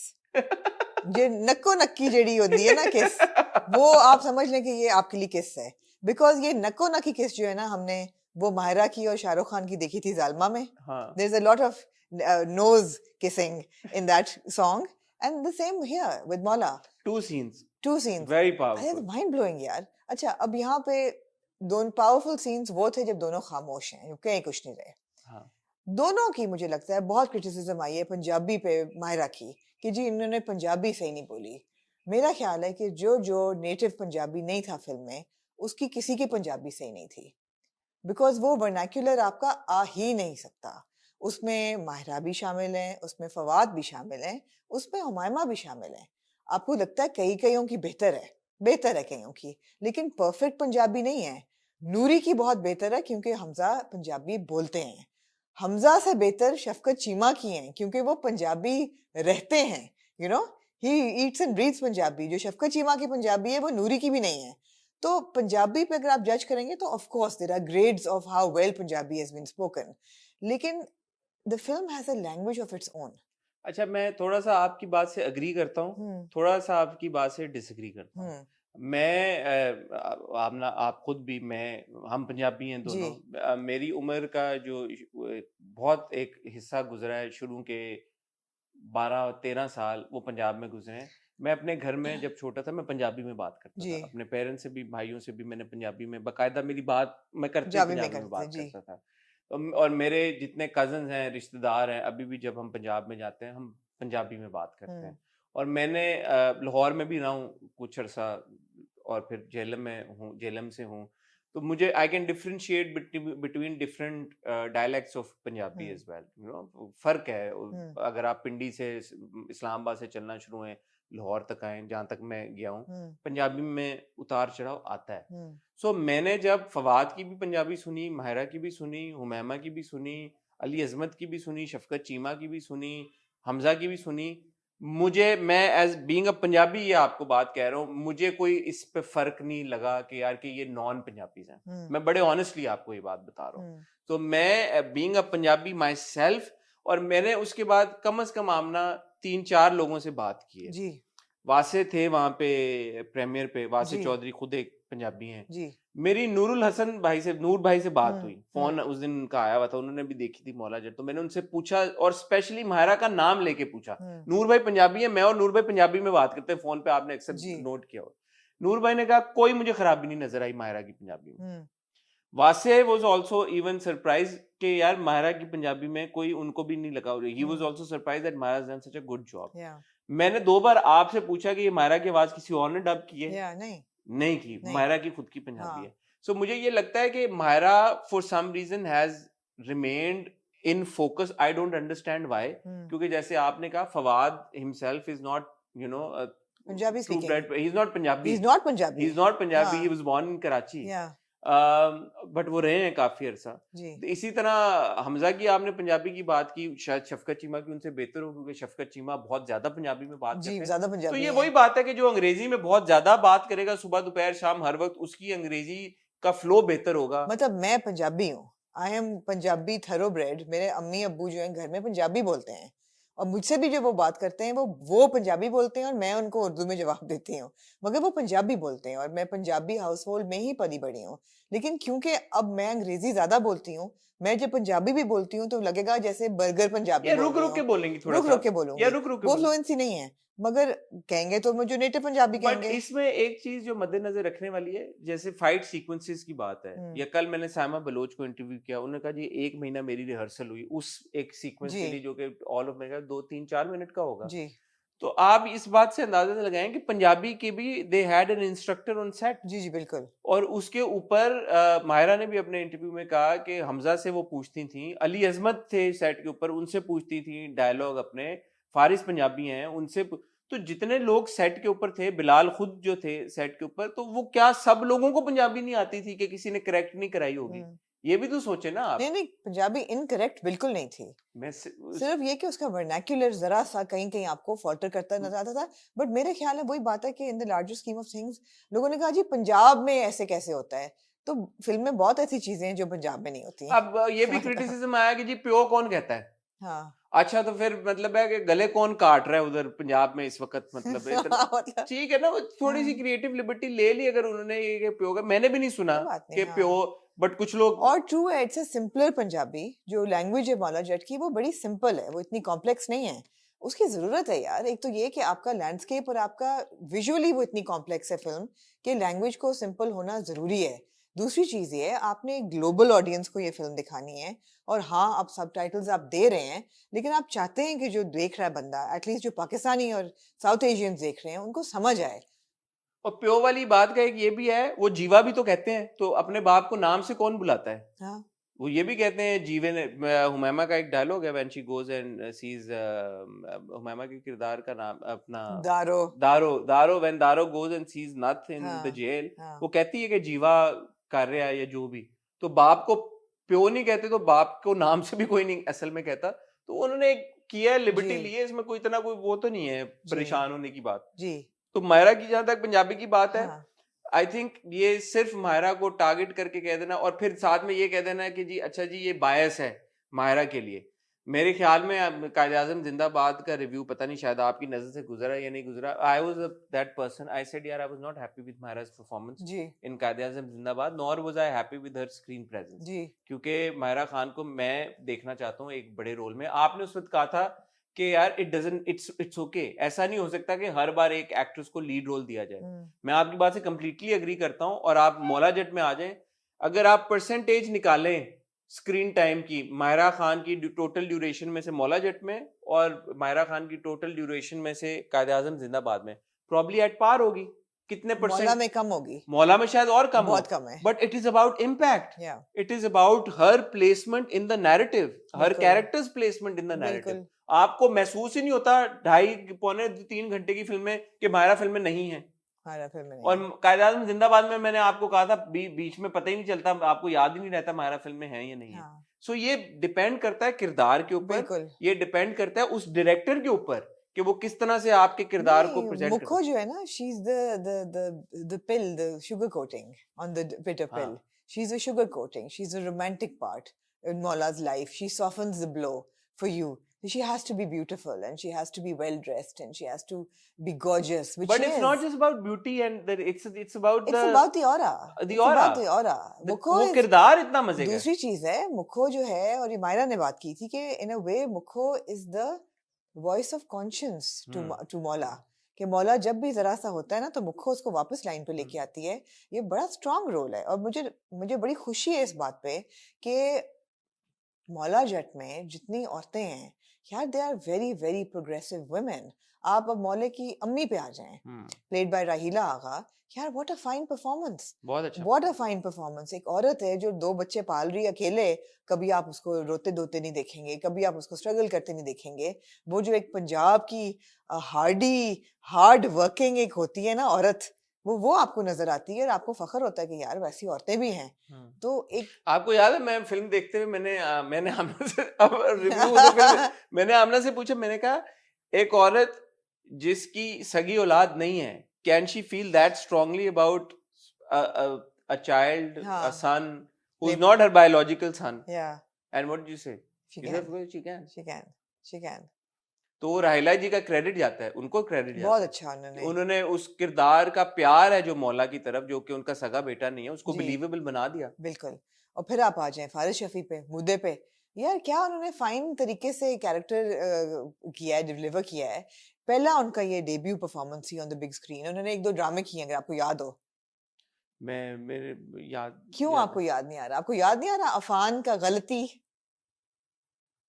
[SPEAKER 2] जे नक्को नक्की JD होती है ना किस, वो आप समझ लें कि ये आपके लिए किस है। बिकॉज ये नक्को नक्की किस जो है ना हमने वो माहिरा की और शाहरुख खान की देखी थी जालमा में।
[SPEAKER 1] हाँ
[SPEAKER 2] there is a lot of nose kissing in that song and the same here with Maula.
[SPEAKER 1] 2 scenes
[SPEAKER 2] two scenes
[SPEAKER 1] very
[SPEAKER 2] अरे
[SPEAKER 1] powerful।
[SPEAKER 2] माइंड ब्लोइंग यार। अच्छा अब यहाँ पे दोनों पावरफुल सीन्स वो थे जब दोनों खामोश हैं, कहीं कुछ नहीं रहे।
[SPEAKER 1] हाँ
[SPEAKER 2] दोनों की मुझे लगता है बहुत क्रिटिसिज्म आई है पंजाबी पे माहिरा की कि जी इन्होंने पंजाबी सही नहीं बोली। मेरा ख्याल है कि जो जो नेटिव पंजाबी नहीं था फिल्म में उसकी किसी की पंजाबी सही नहीं थी, बिकॉज वो वर्नाक्यूलर आपका आ ही नहीं सकता। उसमें माहिरा भी शामिल हैं, उसमें फवाद भी शामिल हैं, उसमें हुमायमा भी शामिल हैं। आपको लगता है कई कईयों की बेहतर है कईयों की, लेकिन परफेक्ट पंजाबी नहीं है। नूरी की बहुत बेहतर है क्योंकि हमजा पंजाबी बोलते हैं। हमजा से बेहतर शफकत चीमा की हैं क्योंकि वो पंजाबी रहते हैं। You know he eats and breathes Punjabi. जो शफकत चीमा की पंजाबी है वो नूरी की भी नहीं है। तो पंजाबी पे अगर आप जज करेंगे तो of course there are grades of how well Punjabi has been spoken, लेकिन the film has a language of its own.
[SPEAKER 1] अच्छा मैं थोड़ा सा आपकी बात से अग्री करता हूँ,
[SPEAKER 2] हम्म
[SPEAKER 1] थोड़ा सा आपकी बात से डिसएग्री करता हूँ।
[SPEAKER 2] हम्म
[SPEAKER 1] आप खुद भी मैं हम पंजाबी हैं
[SPEAKER 2] जी
[SPEAKER 1] दोनों। मेरी उम्र का जो बहुत एक हिस्सा गुजरा है, शुरू के 12-13 साल वो पंजाब में गुजरे हैं। मैं अपने घर में जब छोटा था मैं पंजाबी में बात करता
[SPEAKER 2] जी
[SPEAKER 1] था, अपने पेरेंट्स से भी भाइयों से भी मैंने पंजाबी में बाकायदा मेरी बात मैं करते
[SPEAKER 2] पंजाबी में
[SPEAKER 1] पंजाबी में
[SPEAKER 2] करते थे
[SPEAKER 1] बात
[SPEAKER 2] जी।
[SPEAKER 1] करता था। और मेरे जितने कजन्स हैं, रिश्तेदार हैं, अभी भी जब हम पंजाब में जाते हैं हम पंजाबी में बात करते हैं। और मैंने लाहौर में भी रहा हूँ कुछ अर्सा और फिर झेलम में हूँ, झेलम से हूँ, तो मुझे I can differentiate between different dialects of Punjabi as well. फर्क है। अगर आप पिंडी से इस्लामाबाद से चलना शुरू हुए लाहौर तक आए, जहाँ तक मैं गया हूँ, पंजाबी में उतार चढ़ाव आता है। सो मैंने जब फवाद की भी पंजाबी सुनी, माहिरा की भी सुनी, हुमैमा की भी सुनी, अली अजमत की भी सुनी, शफकत चीमा की भी सुनी, हमजा की भी सुनी, मैं एज बीइंग अ पंजाबी ये आपको बात कह रहा हूँ, मुझे कोई इस पे फर्क नहीं लगा कि यार कि ये नॉन पंजाबीज हैं। मैं बड़े ऑनेस्टली आपको ये बात बता रहा हूँ। तो मैं being a Punjabi my self, और मैंने उसके बाद कम से कम आमना 3-4 लोगों से बात की है।
[SPEAKER 2] जी
[SPEAKER 1] वासे थे वहां पे प्रीमियर पे, वासे
[SPEAKER 2] जी
[SPEAKER 1] चौधरी खुद एक पंजाबी हैं।
[SPEAKER 2] जी
[SPEAKER 1] मेरी नूर भाई से बात हुई, फोन उस दिन उनका आया हुआ था, उन्होंने भी देखी थी मौला जट, तो मैंने उनसे पूछा और स्पेशली माहिरा का नाम लेके पूछा। नूर भाई पंजाबी है, मैं और नूर भाई पंजाबी में बात करते हैं फोन पे, आपने अक्सर
[SPEAKER 2] जी
[SPEAKER 1] नोट किया हो। नूर भाई ने कहा कोई मुझे खराबी नहीं नजर आई माहिरा की पंजाबी में। वासे वाज आल्सो इवन सरप्राइज कि यार माहिरा की पंजाबी में कोई उनको भी नहीं लगा। He was also surprise that Mahira has done such a good job. मैंने 2 बार आपसे पूछा कि ये माहिरा की आवाज किसी और ने डब की है? नहीं की, माहिरा की खुद की पंजाबी है। सो मुझे ये लगता है कि Mahira for some reason has remained in focus. I don't understand why, क्योंकि जैसे आपने कहा Fawad himself is not
[SPEAKER 2] Punjabi speaking,
[SPEAKER 1] he is not Punjabi,
[SPEAKER 2] he is not Punjabi,
[SPEAKER 1] he was born in Karachi, but वो रहे हैं काफी अरसा। इसी तरह हमजा की आपने पंजाबी की बात की, शायद शफकत चीमा की उनसे बेहतर हो क्योंकि शफकत चीमा बहुत ज्यादा पंजाबी में बात करते हैं।
[SPEAKER 2] ज्यादा पंजाबी
[SPEAKER 1] तो ये वही बात है कि जो अंग्रेजी में बहुत ज्यादा बात करेगा सुबह दोपहर शाम हर वक्त, उसकी अंग्रेजी का फ्लो बेहतर होगा।
[SPEAKER 2] मतलब मैं पंजाबी हूँ, आई एम पंजाबी थरोब्रेड। मेरे अम्मी अब्बू जो हैं घर में पंजाबी बोलते हैं और मुझसे भी जो वो बात करते हैं वो पंजाबी बोलते हैं और मैं उनको उर्दू में जवाब देती हूँ, मगर वो पंजाबी बोलते हैं और मैं पंजाबी हाउस होल्ड में ही पली बड़ी हूँ। लेकिन क्योंकि अब मैं अंग्रेजी ज्यादा बोलती हूँ, मैं जब पंजाबी भी बोलती हूँ तो लगेगा जैसे बर्गर पंजाबी
[SPEAKER 1] रुक रुक के बोलेंगे, थोड़ा
[SPEAKER 2] रुक रुक के बोलूंगी,
[SPEAKER 1] रुक रुक
[SPEAKER 2] वो फ्लुएंसी नहीं है। मगर कहेंगे तो मुझे नेटिव पंजाबी
[SPEAKER 1] बट
[SPEAKER 2] कहेंगे।
[SPEAKER 1] इसमें एक चीज जो मद्देनजर रखने वाली है, जैसे फाइट सीक्वेंसेस की बात है, या कल मैंने साइमा बलोच को इंटरव्यू किया, उन्होंने कहा जी 1 महीना मेरी रिहर्सल हुई उस एक सीक्वेंस
[SPEAKER 2] जी
[SPEAKER 1] के लिए, जो कि ऑल ऑफ मेरा 2 3 4 मिनट का होगा।
[SPEAKER 2] जी
[SPEAKER 1] तो आप इस बात से अंदाजा लगाएं कि पंजाबी के भी they had an instructor on set.
[SPEAKER 2] जी जी बिल्कुल।
[SPEAKER 1] और उसके ऊपर माहिरा ने भी अपने इंटरव्यू में कहा कि हमजा से वो पूछती थी, अली अजमत थे सेट के ऊपर, उनसे पूछती थी डायलॉग अपने, फारिस पंजाबी हैं उनसे तो जितने लोग सेट के ऊपर थे, बिलाल खुद जो थे सेट के ऊपर, तो वो क्या सब लोगों को पंजाबी नहीं आती थी कि किसी ने करेक्ट नहीं कराई होगी?
[SPEAKER 2] हम्म।
[SPEAKER 1] ये भी तो सोचे ना
[SPEAKER 2] नहीं
[SPEAKER 1] आप।
[SPEAKER 2] नहीं, पंजाबी इनकरेक्ट बिल्कुल नहीं थी।
[SPEAKER 1] मैं
[SPEAKER 2] सिर्फ ये कि उसका वर्नाक्युलर जरा सा कहीं कहीं आपको फॉल्टर करता नजर आता था। बट मेरे ख्याल में वही बात है कि in the larger scheme of things लोगों ने कहा जी पंजाब में ऐसे कैसे होता है, तो फिल्म में बहुत ऐसी चीजें हैं जो पंजाब में नहीं होती
[SPEAKER 1] अब ये भी
[SPEAKER 2] हैं।
[SPEAKER 1] क्रिटिसिज्म आया कि जी प्यो कौन कहता है।
[SPEAKER 2] हाँ।
[SPEAKER 1] अच्छा, तो फिर मतलब है कि गले कौन काट रहा है उधर पंजाब में इस वक्त, मतलब इतना
[SPEAKER 2] मतलब
[SPEAKER 1] ठीक है ना, वो थोड़ी सी
[SPEAKER 2] हाँ,
[SPEAKER 1] क्रिएटिव लिबर्टी ले ली अगर उन्होंने, ये कि प्यो का मैंने भी नहीं सुना
[SPEAKER 2] कोई बात नहीं।
[SPEAKER 1] कि प्यो,
[SPEAKER 2] हाँ,
[SPEAKER 1] बट कुछ लोग।
[SPEAKER 2] और ट्रू है, इट्स अ सिंपलर पंजाबी। जो लैंग्वेज है मौला जट की वो बड़ी सिंपल है, वो इतनी कॉम्प्लेक्स नहीं है। उसकी जरूरत है यार, एक तो ये कि आपका लैंडस्केप और आपका विजुअली वो इतनी कॉम्प्लेक्स है फिल्म कि लैंग्वेज को सिंपल होना जरूरी है। दूसरी चीज ये है, आपने ग्लोबल ऑडियंस को ये फिल्म दिखानी है, और हाँ आप सबटाइटल्स आप दे रहे हैं, लेकिन आप चाहते हैं कि जो देख रहा है बंदा, एटलीस्ट जो पाकिस्तानी और साउथ एशियंस देख रहे हैं, उनको समझ आए।
[SPEAKER 1] और प्यो वाली बात का एक ये भी है, वो जीवा भी तो कहते हैं, तो अपने बाप को नाम से कौन बुलाता है?
[SPEAKER 2] हाँ
[SPEAKER 1] वो ये भी कहते हैं जीवे ने, हुमैमा का एक डायलॉग है when she goes and says, Humaima के किरदार का नाम अपना
[SPEAKER 2] Daro.
[SPEAKER 1] Daro, Daro when Daro goes and says nothing the
[SPEAKER 2] हाँ
[SPEAKER 1] जेल,
[SPEAKER 2] हाँ
[SPEAKER 1] वो कहती है कि जीवा कर रहा है या जो भी, तो बाप को प्यो नहीं कहते, तो बाप को नाम से भी कोई नहीं असल में कहता। तो उन्होंने एक किया,
[SPEAKER 2] जी
[SPEAKER 1] लिबर्टी ली है, इसमें कोई इतना कोई वो तो नहीं है
[SPEAKER 2] जी
[SPEAKER 1] परेशान होने की बात।
[SPEAKER 2] जी।
[SPEAKER 1] तो मायरा की जहां तक पंजाबी की बात है,
[SPEAKER 2] हाँ
[SPEAKER 1] आई थिंक ये सिर्फ मायरा को टारगेट करके कह देना, और फिर साथ में ये कह देना कि जी अच्छा जी ये बायस है मायरा के लिए। मेरे ख्याल में कायद आजम जिंदाबाद का रिव्यू पता नहीं शायद आपकी नजर से गुजरा या नहीं गुजरा, I was that person, I said यार I was not happy with Mahira's performance
[SPEAKER 2] जी
[SPEAKER 1] in Quaid Azam Zindabad, nor was I happy with her screen presence.
[SPEAKER 2] जी
[SPEAKER 1] क्योंकि मायरा खान को मैं देखना चाहता हूँ एक बड़े रोल में। आपने उस वक्त कहा था कि यार इट डजंट, इट्स ओके, ऐसा नहीं हो सकता कि हर बार एक एक्ट्रेस को लीड रोल दिया जाए।
[SPEAKER 2] हम्म,
[SPEAKER 1] मैं आपकी बात से कंप्लीटली एग्री करता हूं, और आप मौला जट में आ जाएं, अगर आप परसेंटेज निकालें स्क्रीन टाइम की, मायरा खान की टोटल ड्यूरेशन में से मौला जट में, और मायरा खान की टोटल ड्यूरेशन में से कायद आजम जिंदाबाद में, प्रॉब्ली एट पार होगी। कितने
[SPEAKER 2] मौला
[SPEAKER 1] परसेंट?
[SPEAKER 2] में कम होगी।
[SPEAKER 1] मौला में शायद और कम हो,
[SPEAKER 2] बहुत कम है।
[SPEAKER 1] But it is about impact,
[SPEAKER 2] या
[SPEAKER 1] it is about her placement in the narrative, her
[SPEAKER 2] बिल्कुल
[SPEAKER 1] characters placement in the narrative.
[SPEAKER 2] बिल्कुल।
[SPEAKER 1] आपको महसूस ही नहीं होता 2.5 पौने 3 घंटे की फिल्म में कि मायरा फिल्म में नहीं है।
[SPEAKER 2] हमारा फिल्म में नहीं
[SPEAKER 1] और
[SPEAKER 2] है।
[SPEAKER 1] कायद आज़म जिंदाबाद में मैंने आपको कहा था बीच में पता ही नहीं चलता, आपको याद ही नहीं रहता मायरा फिल्म में है या नहीं है।
[SPEAKER 2] हाँ
[SPEAKER 1] सो ये डिपेंड करता है किरदार के ऊपर,
[SPEAKER 2] बिल्कुल।
[SPEAKER 1] ये डिपेंड करता है उस डायरेक्टर के ऊपर कि वो किस तरह से आपके किरदार को
[SPEAKER 2] नहीं,
[SPEAKER 1] प्रेजेंट करता
[SPEAKER 2] मुखो जो है ना, she is the pill, the sugar coating on the bitter
[SPEAKER 1] है।
[SPEAKER 2] पिल।
[SPEAKER 1] हाँ,
[SPEAKER 2] she is a sugar coating, she is a romantic part in Mola's life. She softens the blow for you. She has to be beautiful, and she has to be well dressed, and she has to be gorgeous, which
[SPEAKER 1] but
[SPEAKER 2] she
[SPEAKER 1] it's not
[SPEAKER 2] is.
[SPEAKER 1] Just about beauty and it's about
[SPEAKER 2] It's about the aura.
[SPEAKER 1] The
[SPEAKER 2] It's
[SPEAKER 1] aura,
[SPEAKER 2] about the aura. Mukho
[SPEAKER 1] वो
[SPEAKER 2] is
[SPEAKER 1] किरदार इतना मजे का है।
[SPEAKER 2] दूसरी चीज है। मुखो जो है, और ये मायरा ने बात की थी कि in a way Mukho is the voice of conscience to Maula. कि मौला जब भी जरा सा होता है ना, तो मुखो उसको वापस लाइन पे लेके आती है। ये बड़ा स्ट्रांग रोल है, और मुझे मुझे बड़ी खुशी है इस बात पे कि मौला जट में जितनी औरतें हैं यार, they are very very progressive women. आप अब मौले की अम्मी पे आ जाएं, प्लेड बाय राहीला आगा। यार व्हाट अ फाइन परफॉर्मेंस,
[SPEAKER 1] बहुत अच्छा।
[SPEAKER 2] What a fine performance. एक औरत है जो 2 बच्चे पाल रही है अकेले, कभी आप उसको रोते धोते नहीं देखेंगे, कभी आप उसको स्ट्रगल करते नहीं देखेंगे। वो जो एक पंजाब की हार्डी हार्ड वर्किंग एक होती है ना औरत, वो आपको नजर आती है, और आपको फख्र होता है कि यार वैसी औरतें भी हैं। तो एक
[SPEAKER 1] आपको याद है मैं फिल्म देखते हुए मैंने आमना से, अब रिव्यू तो फिल्म, मैंने आमना से पूछा, मैंने कहा एक औरत जिसकी सगी औलाद नहीं है, can she feel that strongly about a child, a
[SPEAKER 2] हाँ
[SPEAKER 1] सन हु इज
[SPEAKER 2] ले
[SPEAKER 1] नॉट हर बायोलॉजिकल सन,
[SPEAKER 2] या
[SPEAKER 1] and what do you say?
[SPEAKER 2] she
[SPEAKER 1] you
[SPEAKER 2] can
[SPEAKER 1] said she can.
[SPEAKER 2] she can she can।
[SPEAKER 1] तो राहिला जी का credit जाता है, उनको credit
[SPEAKER 2] बहुत
[SPEAKER 1] जाता है
[SPEAKER 2] अच्छा
[SPEAKER 1] कि
[SPEAKER 2] उन्होंने।
[SPEAKER 1] उन्होंने उस किरदार का प्यार है जो मौला की तरफ, जो कि उनका सगा बेटा नहीं है, उसको
[SPEAKER 2] जी
[SPEAKER 1] बिलीवेबल बना दिया।
[SPEAKER 2] बिल्कुल। और फिर आप आ जाएं फारिस शफी पे, मुद्दे पे। यार क्या उन्होंने फाइन तरीके से कैरेक्टर किया है, डिलीवर किया है। पहला उनका ये डेब्यू परफॉर्मेंस थी ऑन द बिग स्क्रीन। उन्होंने एक दो ड्रामे किए अगर आपको याद हो।
[SPEAKER 1] मेरे याद
[SPEAKER 2] क्यों
[SPEAKER 1] याद
[SPEAKER 2] आपको याद नहीं आ रहा? आपको याद नहीं आ रहा अफान का गलती,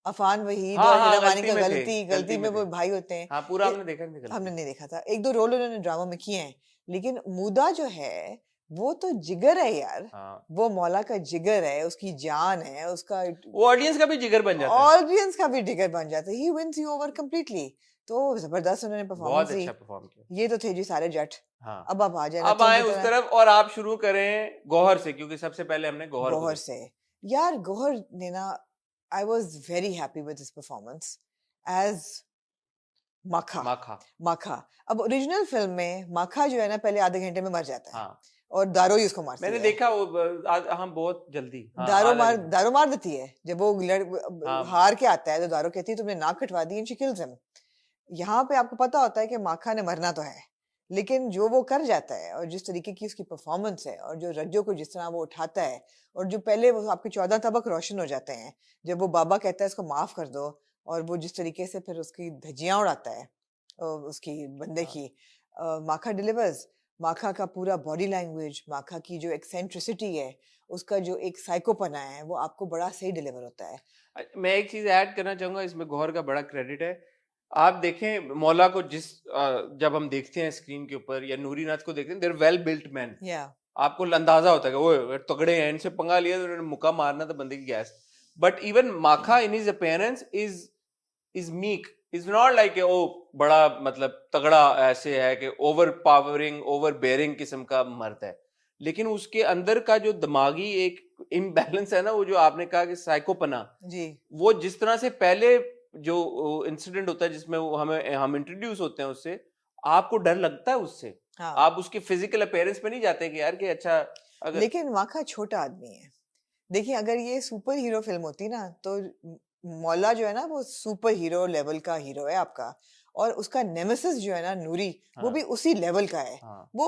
[SPEAKER 2] अफान वहीद
[SPEAKER 1] हाँ
[SPEAKER 2] और
[SPEAKER 1] हाँ,
[SPEAKER 2] हीरा मानी
[SPEAKER 1] गलती
[SPEAKER 2] का
[SPEAKER 1] में थे,
[SPEAKER 2] गलती,
[SPEAKER 1] गलती
[SPEAKER 2] गलती में
[SPEAKER 1] में थे।
[SPEAKER 2] वो भाई होते हैं।
[SPEAKER 1] हाँ, पूरा
[SPEAKER 2] ए,
[SPEAKER 1] हमने देखा नहीं,
[SPEAKER 2] हमने
[SPEAKER 1] गलती।
[SPEAKER 2] नहीं देखा था। एक दो रोल उन्होंने ड्रामा में किए हैं, लेकिन मुदा जो है वो तो जिगर है यार।
[SPEAKER 1] हाँ,
[SPEAKER 2] वो मौला का जिगर है, उसकी जान है, उसका
[SPEAKER 1] वो ऑडियंस का भी जिगर बन जाता है।
[SPEAKER 2] ऑडियंस का भी जिगर बन जाता है। ही विंस यू ओवर कंप्लीटली। तो जबरदस्त उन्होंने
[SPEAKER 1] बहुत
[SPEAKER 2] परफॉर्मेंस दी।
[SPEAKER 1] अच्छा परफॉर्म किया।
[SPEAKER 2] ये तो थे जी सारे जट।
[SPEAKER 1] हाँ,
[SPEAKER 2] अब आप आ जाए
[SPEAKER 1] अब
[SPEAKER 2] नथों
[SPEAKER 1] आए
[SPEAKER 2] की
[SPEAKER 1] उस
[SPEAKER 2] तरह।
[SPEAKER 1] तरफ और आप शुरू करें गौहर से, क्योंकि सबसे पहले हमने गौहर को
[SPEAKER 2] गौहर
[SPEAKER 1] देखा।
[SPEAKER 2] से यार, गौहर ने ना, I was very happy with his performance as Makha.
[SPEAKER 1] Makha.
[SPEAKER 2] माखा। अब ओरिजिनल फिल्म में माखा जो है ना पहले आधे घंटे में मर जाता है
[SPEAKER 1] हाँ,
[SPEAKER 2] और दारो ही उसको मारती
[SPEAKER 1] मैंने
[SPEAKER 2] है।
[SPEAKER 1] देखा वो हम बहुत जल्दी, हाँ, आधा घंटा।
[SPEAKER 2] दारो मार देती है जब वो
[SPEAKER 1] हाँ,
[SPEAKER 2] हार के आता है तो दारो कहती है तुमने नाक कटवा दी एंड शी किल्स हिम। यहाँ पे आपको पता होता है कि माखा ने मरना तो है, लेकिन जो वो कर जाता है और जिस तरीके की उसकी परफॉर्मेंस है और जो रज्जो को जिस तरह वो उठाता है, और जो पहले वो आपके 14 तबक रोशन हो जाते हैं जब वो बाबा कहता है इसको माफ कर दो, और वो जिस तरीके से फिर उसकी धज्जियां उड़ाता है उसकी बंदे
[SPEAKER 1] हाँ।
[SPEAKER 2] की। माखा डिलीवर्स। माखा का पूरा बॉडी लैंग्वेज, माखा की जो एक्सेंट्रिसिटी है, उसका जो एक साइकोपना है, वो आपको बड़ा सही डिलीवर होता है।
[SPEAKER 1] मैं एक चीज ऐड करना चाहूंगा, इसमें गौहर का बड़ा क्रेडिट है। आप देखें मौला को, जब हम देखते हैं स्क्रीन के ऊपर या नूरी नाथ को देखते हैं, देर वेल बिल्ट मैन।
[SPEAKER 2] या
[SPEAKER 1] आपको अंदाजा होता है कि वो तगड़े हैं, इनसे पंगा लिया तो उन्होंने मुक्का मारना था बंदे की गैस। बट इवन माखा in his appearance is meek, is not like oh बड़ा मतलब तगड़ा ऐसे है कि ओवर पावरिंग ओवर बेयरिंग किस्म का मर्द है। लेकिन उसके अंदर का जो दिमागी एक इम्बैलेंस है ना, वो जो आपने कहा कि साइकोपना,
[SPEAKER 2] जी।
[SPEAKER 1] वो जिस तरह से पहले जो इंसिडेंट होता है जिसमें हम इंट्रोड्यूस होते हैं उससे, आपको डर लगता है उससे।
[SPEAKER 2] हाँ,
[SPEAKER 1] आप उसके फिजिकल अपीयरेंस पे नहीं जाते कि यार कि अच्छा अगर।
[SPEAKER 2] लेकिन माखा छोटा आदमी है। देखिए अगर ये सुपर हीरो फिल्म होती ना तो मौला जो है ना वो सुपर हीरो लेवल का हीरो है आपका, और उसका नेमेसिस जो है ना नूरी, वो भी
[SPEAKER 1] हाँ,
[SPEAKER 2] उसी लेवल का है।
[SPEAKER 1] हाँ,
[SPEAKER 2] वो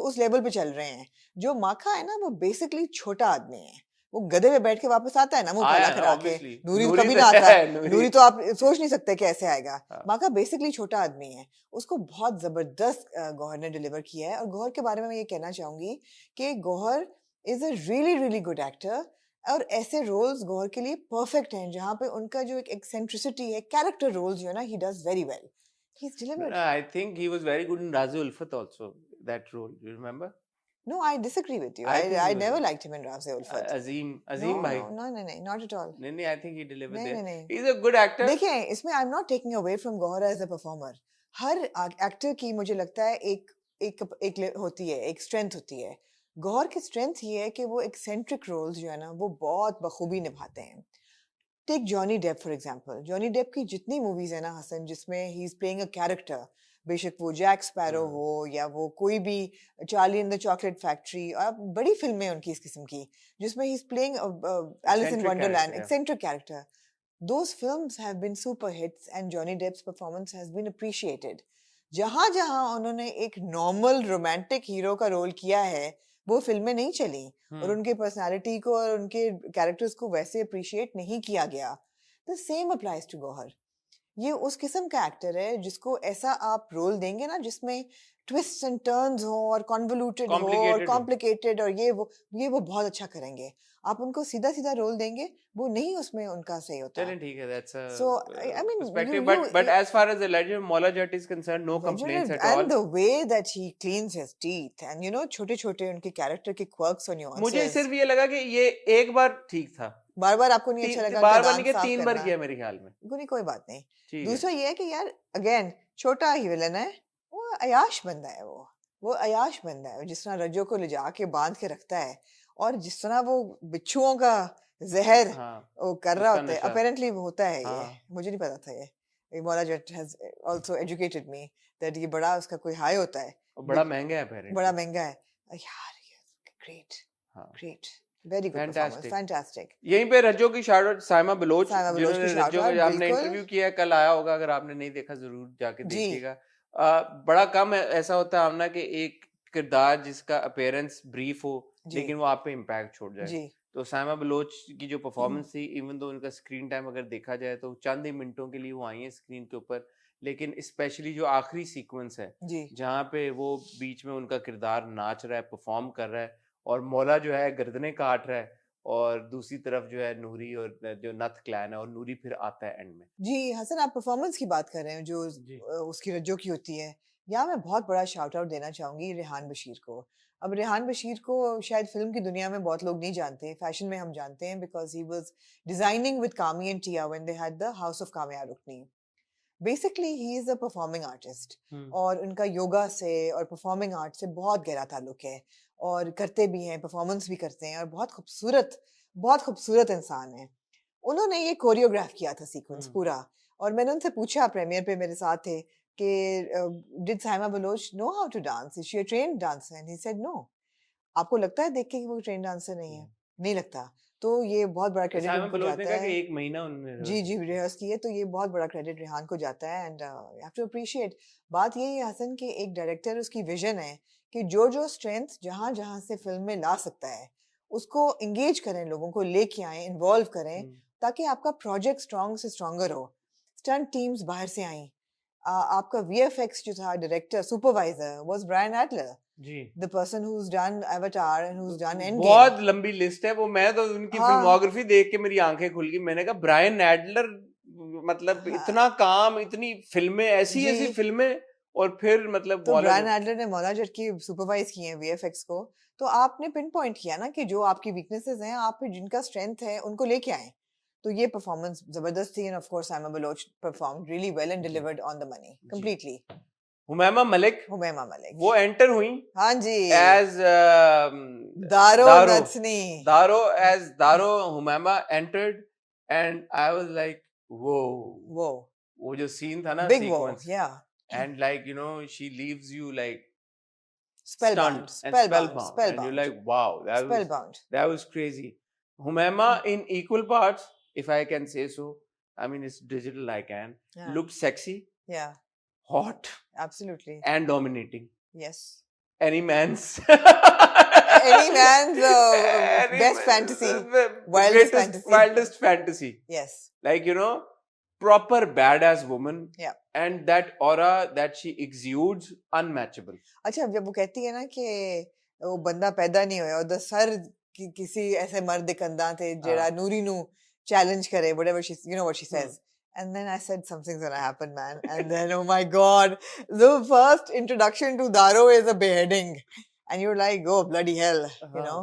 [SPEAKER 2] उस लेवल पे चल रहे हैं। जो माखा है ना वो बेसिकली छोटा आदमी है। वो गधे पे बैठ के वापस आता है ना मुंह काला
[SPEAKER 1] आया
[SPEAKER 2] करा के।
[SPEAKER 1] ऑब्वियसली।
[SPEAKER 2] नूरी तो
[SPEAKER 1] नूरी
[SPEAKER 2] कभी
[SPEAKER 1] तो
[SPEAKER 2] ना आता।
[SPEAKER 1] है, नूरी।
[SPEAKER 2] नूरी तो आप सोच नहीं सकते कैसे आएगा।
[SPEAKER 1] हाँ,
[SPEAKER 2] माखा बेसिकली छोटा आदमी है। उसको बहुत जबरदस्त गौहर ने डिलीवर किया है। और गौहर के बारे में मैं ये कहना चाहूंगी कि Gauhar is a really really good actor. और ऐसे रोल्स गौर के लिए परफेक्ट हैं जहाँ पे उनका जो एक एक्सेंट्रिसिटी है, कैरेक्टर रोल्स जो है ना, he does very well. He is
[SPEAKER 1] no,
[SPEAKER 2] delivered.
[SPEAKER 1] no, I think he was very good in Razi Ulfat also, that role, you remember?
[SPEAKER 2] No, I disagree with you.
[SPEAKER 1] I think he
[SPEAKER 2] I
[SPEAKER 1] was
[SPEAKER 2] never
[SPEAKER 1] good.
[SPEAKER 2] liked him in Razi Ulfat. No,
[SPEAKER 1] Azim bhai,
[SPEAKER 2] no, no, no, no, not at all.
[SPEAKER 1] नहीं नहीं, I think he delivered
[SPEAKER 2] नहीं
[SPEAKER 1] there.
[SPEAKER 2] नहीं नहीं।
[SPEAKER 1] He's a good actor.
[SPEAKER 2] देखिए इसमें I am not taking away from Gauhar as a performer. हर actor की मुझे लगता है एक होती है, एक स्ट्रेंथ होती है। गौहर की स्ट्रेंथ ये है कि वो एक्सेंट्रिक रोल्स जो है ना वो बहुत बखूबी निभाते हैं। Take Johnny Depp for example. Johnny Depp की जितनी मूवीज है ना हसन, जिसमें he is playing a character, बेशक वो जैक स्पैरो
[SPEAKER 1] हाँ,
[SPEAKER 2] हो या वो कोई भी Charlie in the chocolate factory, और बड़ी फिल्में उनकी इस किस्म की जिसमें he is playing Alice in
[SPEAKER 1] eccentric
[SPEAKER 2] wonderland,
[SPEAKER 1] character, yeah.
[SPEAKER 2] Eccentric character. those films have been super hits and Johnny Depp's performance has been appreciated. जहां जहां उन्होंने एक नॉर्मल रोमांटिक हीरो का रोल किया है वो फिल्में नहीं चली, और
[SPEAKER 1] हम्म।
[SPEAKER 2] उनके पर्सनालिटी को और उनके कैरेक्टर्स को वैसे अप्रिशिएट नहीं किया गया। The same applies to Gauhar. ये उस किस्म का एक्टर है जिसको ऐसा आप रोल देंगे ना जिसमें ट्विस्ट एंड टर्न्स हो और कॉन्वोल्यूटेड हो और
[SPEAKER 1] Complicated हो।
[SPEAKER 2] कॉम्प्लिकेटेड, और ये वो बहुत अच्छा करेंगे। आप उनको सीधा सीधा रोल देंगे वो नहीं उसमें उनका सही होता।
[SPEAKER 1] चलें ठीक है, that's a
[SPEAKER 2] so I mean
[SPEAKER 1] perspective,
[SPEAKER 2] you
[SPEAKER 1] but as far as the legend of Mola Jat is concerned, no complaints at
[SPEAKER 2] and
[SPEAKER 1] all.
[SPEAKER 2] the way that he cleans his teeth and छोटे छोटे उनके character के quirks और
[SPEAKER 1] मुझे
[SPEAKER 2] nuances।
[SPEAKER 1] सिर्फ ये लगा कि ये एक बार ठीक था,
[SPEAKER 2] बार बार आपको नहीं अच्छा लगा कि
[SPEAKER 1] बार बार नहीं
[SPEAKER 2] दांत
[SPEAKER 1] किया,
[SPEAKER 2] साफ
[SPEAKER 1] 3 बार
[SPEAKER 2] करना।
[SPEAKER 1] किया मेरे ख्याल में।
[SPEAKER 2] कोई बात नहीं।
[SPEAKER 1] ठीक है।
[SPEAKER 2] दूसरा ये है कि यार अगेन छोटा ही विलन है। वो अयाश बंदा है। वो अयाश बंदा है जिस तरह रज्जो को ले जाके बांध के रखता है, और जिस तरह वो बिच्छुओं का जहर
[SPEAKER 1] हाँ,
[SPEAKER 2] वो कर रहा
[SPEAKER 1] उसका
[SPEAKER 2] होता है।
[SPEAKER 1] नशा।
[SPEAKER 2] अपेरेंटली होता है। ये
[SPEAKER 1] हाँ,
[SPEAKER 2] मुझे नहीं पता था। ये Maula Jatt has also educated me that ये बड़ा उसका कोई हाई होता है।
[SPEAKER 1] और बड़ा महंगा है apparently।
[SPEAKER 2] बड़ा महंगा है यार। ग्रेट
[SPEAKER 1] हाँ,
[SPEAKER 2] great, very good performance,
[SPEAKER 1] fantastic.
[SPEAKER 2] Fantastic.
[SPEAKER 1] यहीं पे रज्जो की शाउट आउट साइमा बलोच,
[SPEAKER 2] साइमा बलोच की
[SPEAKER 1] जिन्होंने
[SPEAKER 2] शाउट
[SPEAKER 1] रज्जो
[SPEAKER 2] आउट
[SPEAKER 1] का हमने
[SPEAKER 2] बिल्कुल।
[SPEAKER 1] इंटरव्यू किया है, कल आया होगा, अगर आपने नहीं देखा जरूर जाके
[SPEAKER 2] जी
[SPEAKER 1] देखिएगा। बड़ा कम ऐसा होता है हमने कि एक किरदार जिसका अपीयरेंस ब्रीफ हो
[SPEAKER 2] जी
[SPEAKER 1] लेकिन वो आप पे इम्पैक्ट छोड़ जाए।
[SPEAKER 2] जी।
[SPEAKER 1] तो साइमा बलोच की जो परफॉर्मेंस थी, इवन दो उनका स्क्रीन टाइम अगर देखा जाए तो चंद ही मिनटों के लिए वो आई है स्क्रीन के ऊपर, लेकिन स्पेशली जो आखिरी सीक्वेंस है
[SPEAKER 2] जी
[SPEAKER 1] जहाँ पे वो बीच में उनका किरदार नाच रहा है, परफॉर्म कर रहा है और मौला जो है गर्दनें काट रहा है और दूसरी तरफ जो है नूरी और जो नथ क्लैन है और नूरी फिर आता है एंड में।
[SPEAKER 2] जी हसन, आप परफॉर्मेंस की बात कर रहे हैं जो
[SPEAKER 1] जी
[SPEAKER 2] उसकी रज्जो की होती है। यहाँ मैं बहुत बड़ा शाउट आउट देना चाहूंगी रेहान बशीर को। अब रेहान बशीर को शायद फिल्म की दुनिया में बहुत लोग नहीं जानते, फैशन में हम जानते हैं, because he was designing with कामी एंड टिया when they had the house of Kamiar Rokni. Basically he is a performing artist
[SPEAKER 1] hmm
[SPEAKER 2] और उनका योगा से और परफॉर्मिंग आर्ट से बहुत गहरा ताल्लुक है और करते भी हैं, परफॉर्मेंस भी करते हैं और बहुत खूबसूरत इंसान है। उन्होंने ये कोरियोग्राफ किया था सीक्वेंस
[SPEAKER 1] हम्म
[SPEAKER 2] पूरा। और मैंने उनसे पूछा, प्रीमियर पे मेरे साथ थे, कि did Saima Baloch know how to dance, is she a trained dancer, and he said no. आपको लगता है देख के कि वो ट्रेन डांसर नहीं है? नहीं लगता। तो ये बहुत बड़ा क्रेडिट
[SPEAKER 1] साइमन
[SPEAKER 2] उनको
[SPEAKER 1] बलोच ने
[SPEAKER 2] जाता
[SPEAKER 1] कहा
[SPEAKER 2] है।
[SPEAKER 1] कि 1 महीना उन्होंने
[SPEAKER 2] जी
[SPEAKER 1] रिहर्सल
[SPEAKER 2] जी
[SPEAKER 1] किया।
[SPEAKER 2] रिहर्स की है, तो ये बहुत बड़ा क्रेडिट रेहान को जाता है। And you have to appreciate. बात यही है हसन कि एक डायरेक्टर, उसकी विजन है कि जो स्ट्रेंथ जहां जहां से फिल्म में ला सकता है उसको इंगेज करें, लोगों को लेके आए, इन्वॉल्व करें,
[SPEAKER 1] हम्म,
[SPEAKER 2] ताकि आपका प्रोजेक्ट स्ट्रॉन्ग से स्ट्रॉन्गर हो। स्टंट टीम्स बाहर से आई। आपका वीएफएक्स जो था, director supervisor was Brian Adler,
[SPEAKER 1] जी
[SPEAKER 2] the person who's done Avatar and who's done Endgame।
[SPEAKER 1] बहुत लंबी लिस्ट है वो, मैं तो उनकी
[SPEAKER 2] हाँ
[SPEAKER 1] फिल्मोग्राफी देख के मेरी आंखें खुल गई। मैंने कहा ब्रायन एडलर, मतलब
[SPEAKER 2] हाँ
[SPEAKER 1] इतना काम, इतनी फिल्में, ऐसी
[SPEAKER 2] जी।
[SPEAKER 1] ऐसी फिल्में, और फिर मतलब
[SPEAKER 2] तो
[SPEAKER 1] मौला
[SPEAKER 2] ब्रायन
[SPEAKER 1] जट।
[SPEAKER 2] एडलर ने मौला जट की सुपरवाइज की है वीएफएक्स को। तो आपने पिन पॉइंट किया ना कि जो आपकी वीकनेसेस हैं, आप फिर जिनका स्ट्रेंथ है उनको लेके आए। तो ये परफॉर्मेंस जबरदस्त थी, and of course Saima Baloch performed really well and
[SPEAKER 1] जी
[SPEAKER 2] डिलीवर्ड ऑन द मनी
[SPEAKER 1] जी
[SPEAKER 2] कंप्लीटली।
[SPEAKER 1] हुमैमा मलिक
[SPEAKER 2] हुमैमा मलिक।
[SPEAKER 1] वो एंटर हुई
[SPEAKER 2] हाँ जी।
[SPEAKER 1] As
[SPEAKER 2] Daro
[SPEAKER 1] Daro
[SPEAKER 2] Nathni.
[SPEAKER 1] Daro as Daro Humaima entered and I was like वो
[SPEAKER 2] वो
[SPEAKER 1] वो जो सीन था ना,
[SPEAKER 2] बिग वो
[SPEAKER 1] सीक्वेंस,
[SPEAKER 2] या
[SPEAKER 1] and like you know she leaves you like stunned
[SPEAKER 2] स्पेलबाउंड
[SPEAKER 1] and
[SPEAKER 2] स्पेलबाउंड
[SPEAKER 1] spellbound and you're
[SPEAKER 2] स्पेलबाउंड
[SPEAKER 1] like wow,
[SPEAKER 2] स्पेलबाउंड।
[SPEAKER 1] that was crazy. Humema in equal parts, if I can say so, I mean it's digital, I can,
[SPEAKER 2] या
[SPEAKER 1] looked sexy,
[SPEAKER 2] या
[SPEAKER 1] hot
[SPEAKER 2] absolutely
[SPEAKER 1] and dominating
[SPEAKER 2] yes.
[SPEAKER 1] any man's
[SPEAKER 2] Any man's
[SPEAKER 1] any
[SPEAKER 2] best fantasy,
[SPEAKER 1] the
[SPEAKER 2] wildest
[SPEAKER 1] greatest
[SPEAKER 2] fantasy.
[SPEAKER 1] wildest fantasy,
[SPEAKER 2] Yes.
[SPEAKER 1] like you know, proper badass woman,
[SPEAKER 2] Yeah.
[SPEAKER 1] and that aura that she exudes unmatchable.
[SPEAKER 2] अच्छा, जब वो कहती है ना कि वो बंदा पैदा नहीं होया ਉਹਦਾ सर किसी ऐसे मर्द ਦੇ ਕੰਧਾਂ ਤੇ ਜਿਹੜਾ
[SPEAKER 1] हाँ
[SPEAKER 2] ਨੂਰੀ ਨੂੰ challenge करे, whatever she, you know what she
[SPEAKER 1] hmm
[SPEAKER 2] says. And then I said, something's gonna happen, man. And then, oh my God, the first introduction to Daro is a beheading. And you're like, oh, bloody hell, you know.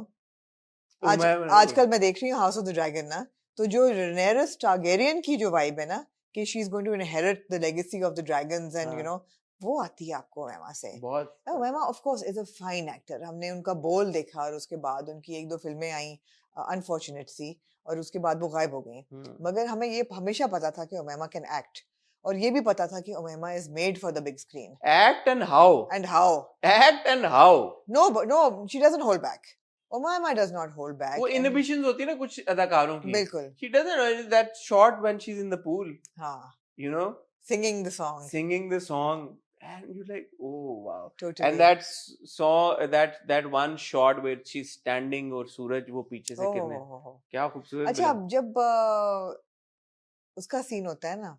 [SPEAKER 1] हाँ
[SPEAKER 2] आज
[SPEAKER 1] मैं
[SPEAKER 2] आजकल मैं देख रही हूँ house of the dragon ना, तो जो रेनेरिस टारगेरियन की जो वाइब है ना, कि she is going to inherit the legacy of the dragons, and you
[SPEAKER 1] हाँ
[SPEAKER 2] नो, वो आती है आपको वेमा से।
[SPEAKER 1] बहुत
[SPEAKER 2] वेमा of course is a fine actor. हमने उनका बोल देखा और उसके बाद उनकी एक दो फिल्में आई अनफॉर्चुनेट सी, और उसके बाद वो गायब हो गई।
[SPEAKER 1] हम्म
[SPEAKER 2] मगर हमें ये हमेशा पता था कि ओमेमा कैन एक्ट, और ये भी पता था कि Humaima is made for the big screen.
[SPEAKER 1] act and how
[SPEAKER 2] and how
[SPEAKER 1] act and how
[SPEAKER 2] no she doesn't hold back. Humaima does not hold
[SPEAKER 1] वो
[SPEAKER 2] बैक। एंड
[SPEAKER 1] इनहिबिशंस होती है ना कुछ अदाकारों की,
[SPEAKER 2] बिल्कुल।
[SPEAKER 1] she doesn't, that shot when she's in the pool,
[SPEAKER 2] हाँ,
[SPEAKER 1] you know,
[SPEAKER 2] singing the song.
[SPEAKER 1] singing the song, and you're like oh wow.
[SPEAKER 2] Totally.
[SPEAKER 1] And that that one shot where she's standing और सूरज वो पीछे से किरणें,
[SPEAKER 2] ओह,
[SPEAKER 1] क्या खूबसूरत
[SPEAKER 2] अच्छा,
[SPEAKER 1] मिला।
[SPEAKER 2] अब जब उसका सीन होता है ना,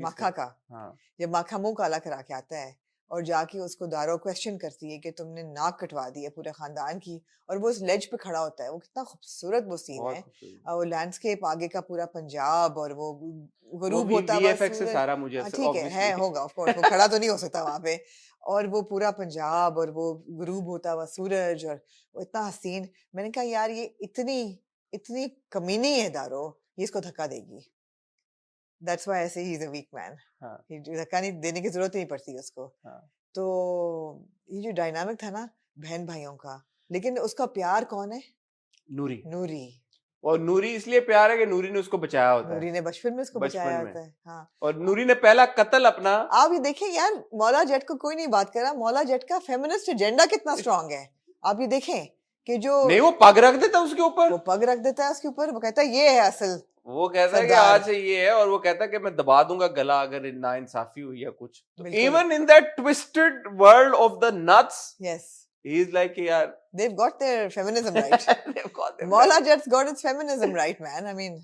[SPEAKER 2] माखा
[SPEAKER 1] किसका?
[SPEAKER 2] का,
[SPEAKER 1] हाँ
[SPEAKER 2] जब माखा मुंह काला करा के आता है और जाके उसको दारो क्वेश्चन करती है कि तुमने नाक कटवा दी है पूरे खानदान की, और वो उस लेज पे खड़ा होता है, वो कितना खूबसूरत वो सीन
[SPEAKER 1] बहुत
[SPEAKER 2] है।
[SPEAKER 1] खूबसूरत।
[SPEAKER 2] वो लैंडस्केप आगे का पूरा पंजाब, और वो
[SPEAKER 1] वो
[SPEAKER 2] गुरूब
[SPEAKER 1] भी
[SPEAKER 2] होता हुआ
[SPEAKER 1] VFX से
[SPEAKER 2] सूरज।
[SPEAKER 1] सारा मुझे
[SPEAKER 2] हाँ ठीक है
[SPEAKER 1] ऑब्वियसली
[SPEAKER 2] होगा ऑफ कोर्स, वो खड़ा तो नहीं हो सकता वहां पे। और वो पूरा पंजाब और वो गुरूब होता हुआ सूरज, और वो इतना हसीन। मैंने कहा यार, ये इतनी इतनी कमीनी है दारो, ये इसको धक्का देगी। That's why I say he is a weak man.
[SPEAKER 1] हाँ
[SPEAKER 2] धक्का नहीं देने की जरूरत ही नहीं पड़ती उसको।
[SPEAKER 1] हाँ
[SPEAKER 2] तो ये जो डायनामिक था ना बहन भाइयों का, लेकिन उसका प्यार कौन है?
[SPEAKER 1] नूरी।
[SPEAKER 2] नूरी।
[SPEAKER 1] और नूरी इसलिए प्यार है कि नूरी ने उसको बचाया होता है
[SPEAKER 2] नूरी ने बचपन में उसको
[SPEAKER 1] बचपन
[SPEAKER 2] बचाया
[SPEAKER 1] में,
[SPEAKER 2] होता है। हाँ,
[SPEAKER 1] और नूरी ने पहला कत्ल अपना।
[SPEAKER 2] आप ये देखें यार, मौला जट को कोई नहीं बात कर रहा, मौला जट का फेमिनिस्ट एजेंडा कितना स्ट्रांग है। आप ये देखें कि जो
[SPEAKER 1] नहीं, वो पग रख देता उसके ऊपर,
[SPEAKER 2] वो पग रख देता है उसके ऊपर, वो कहता है ये है असल
[SPEAKER 1] वो कहता है कि
[SPEAKER 2] सरदार।
[SPEAKER 1] आज से ये है, और वो कहता है कि मैं दबा दूंगा गला अगर ना इंसाफी हुई या कुछ। तो
[SPEAKER 2] बिल्कुल।
[SPEAKER 1] Even in that twisted world of the nuts,
[SPEAKER 2] yes,
[SPEAKER 1] he is like यार
[SPEAKER 2] they've got their feminism right.
[SPEAKER 1] they've got them
[SPEAKER 2] Mawla
[SPEAKER 1] right.
[SPEAKER 2] Jat's got its feminism right, man. I mean,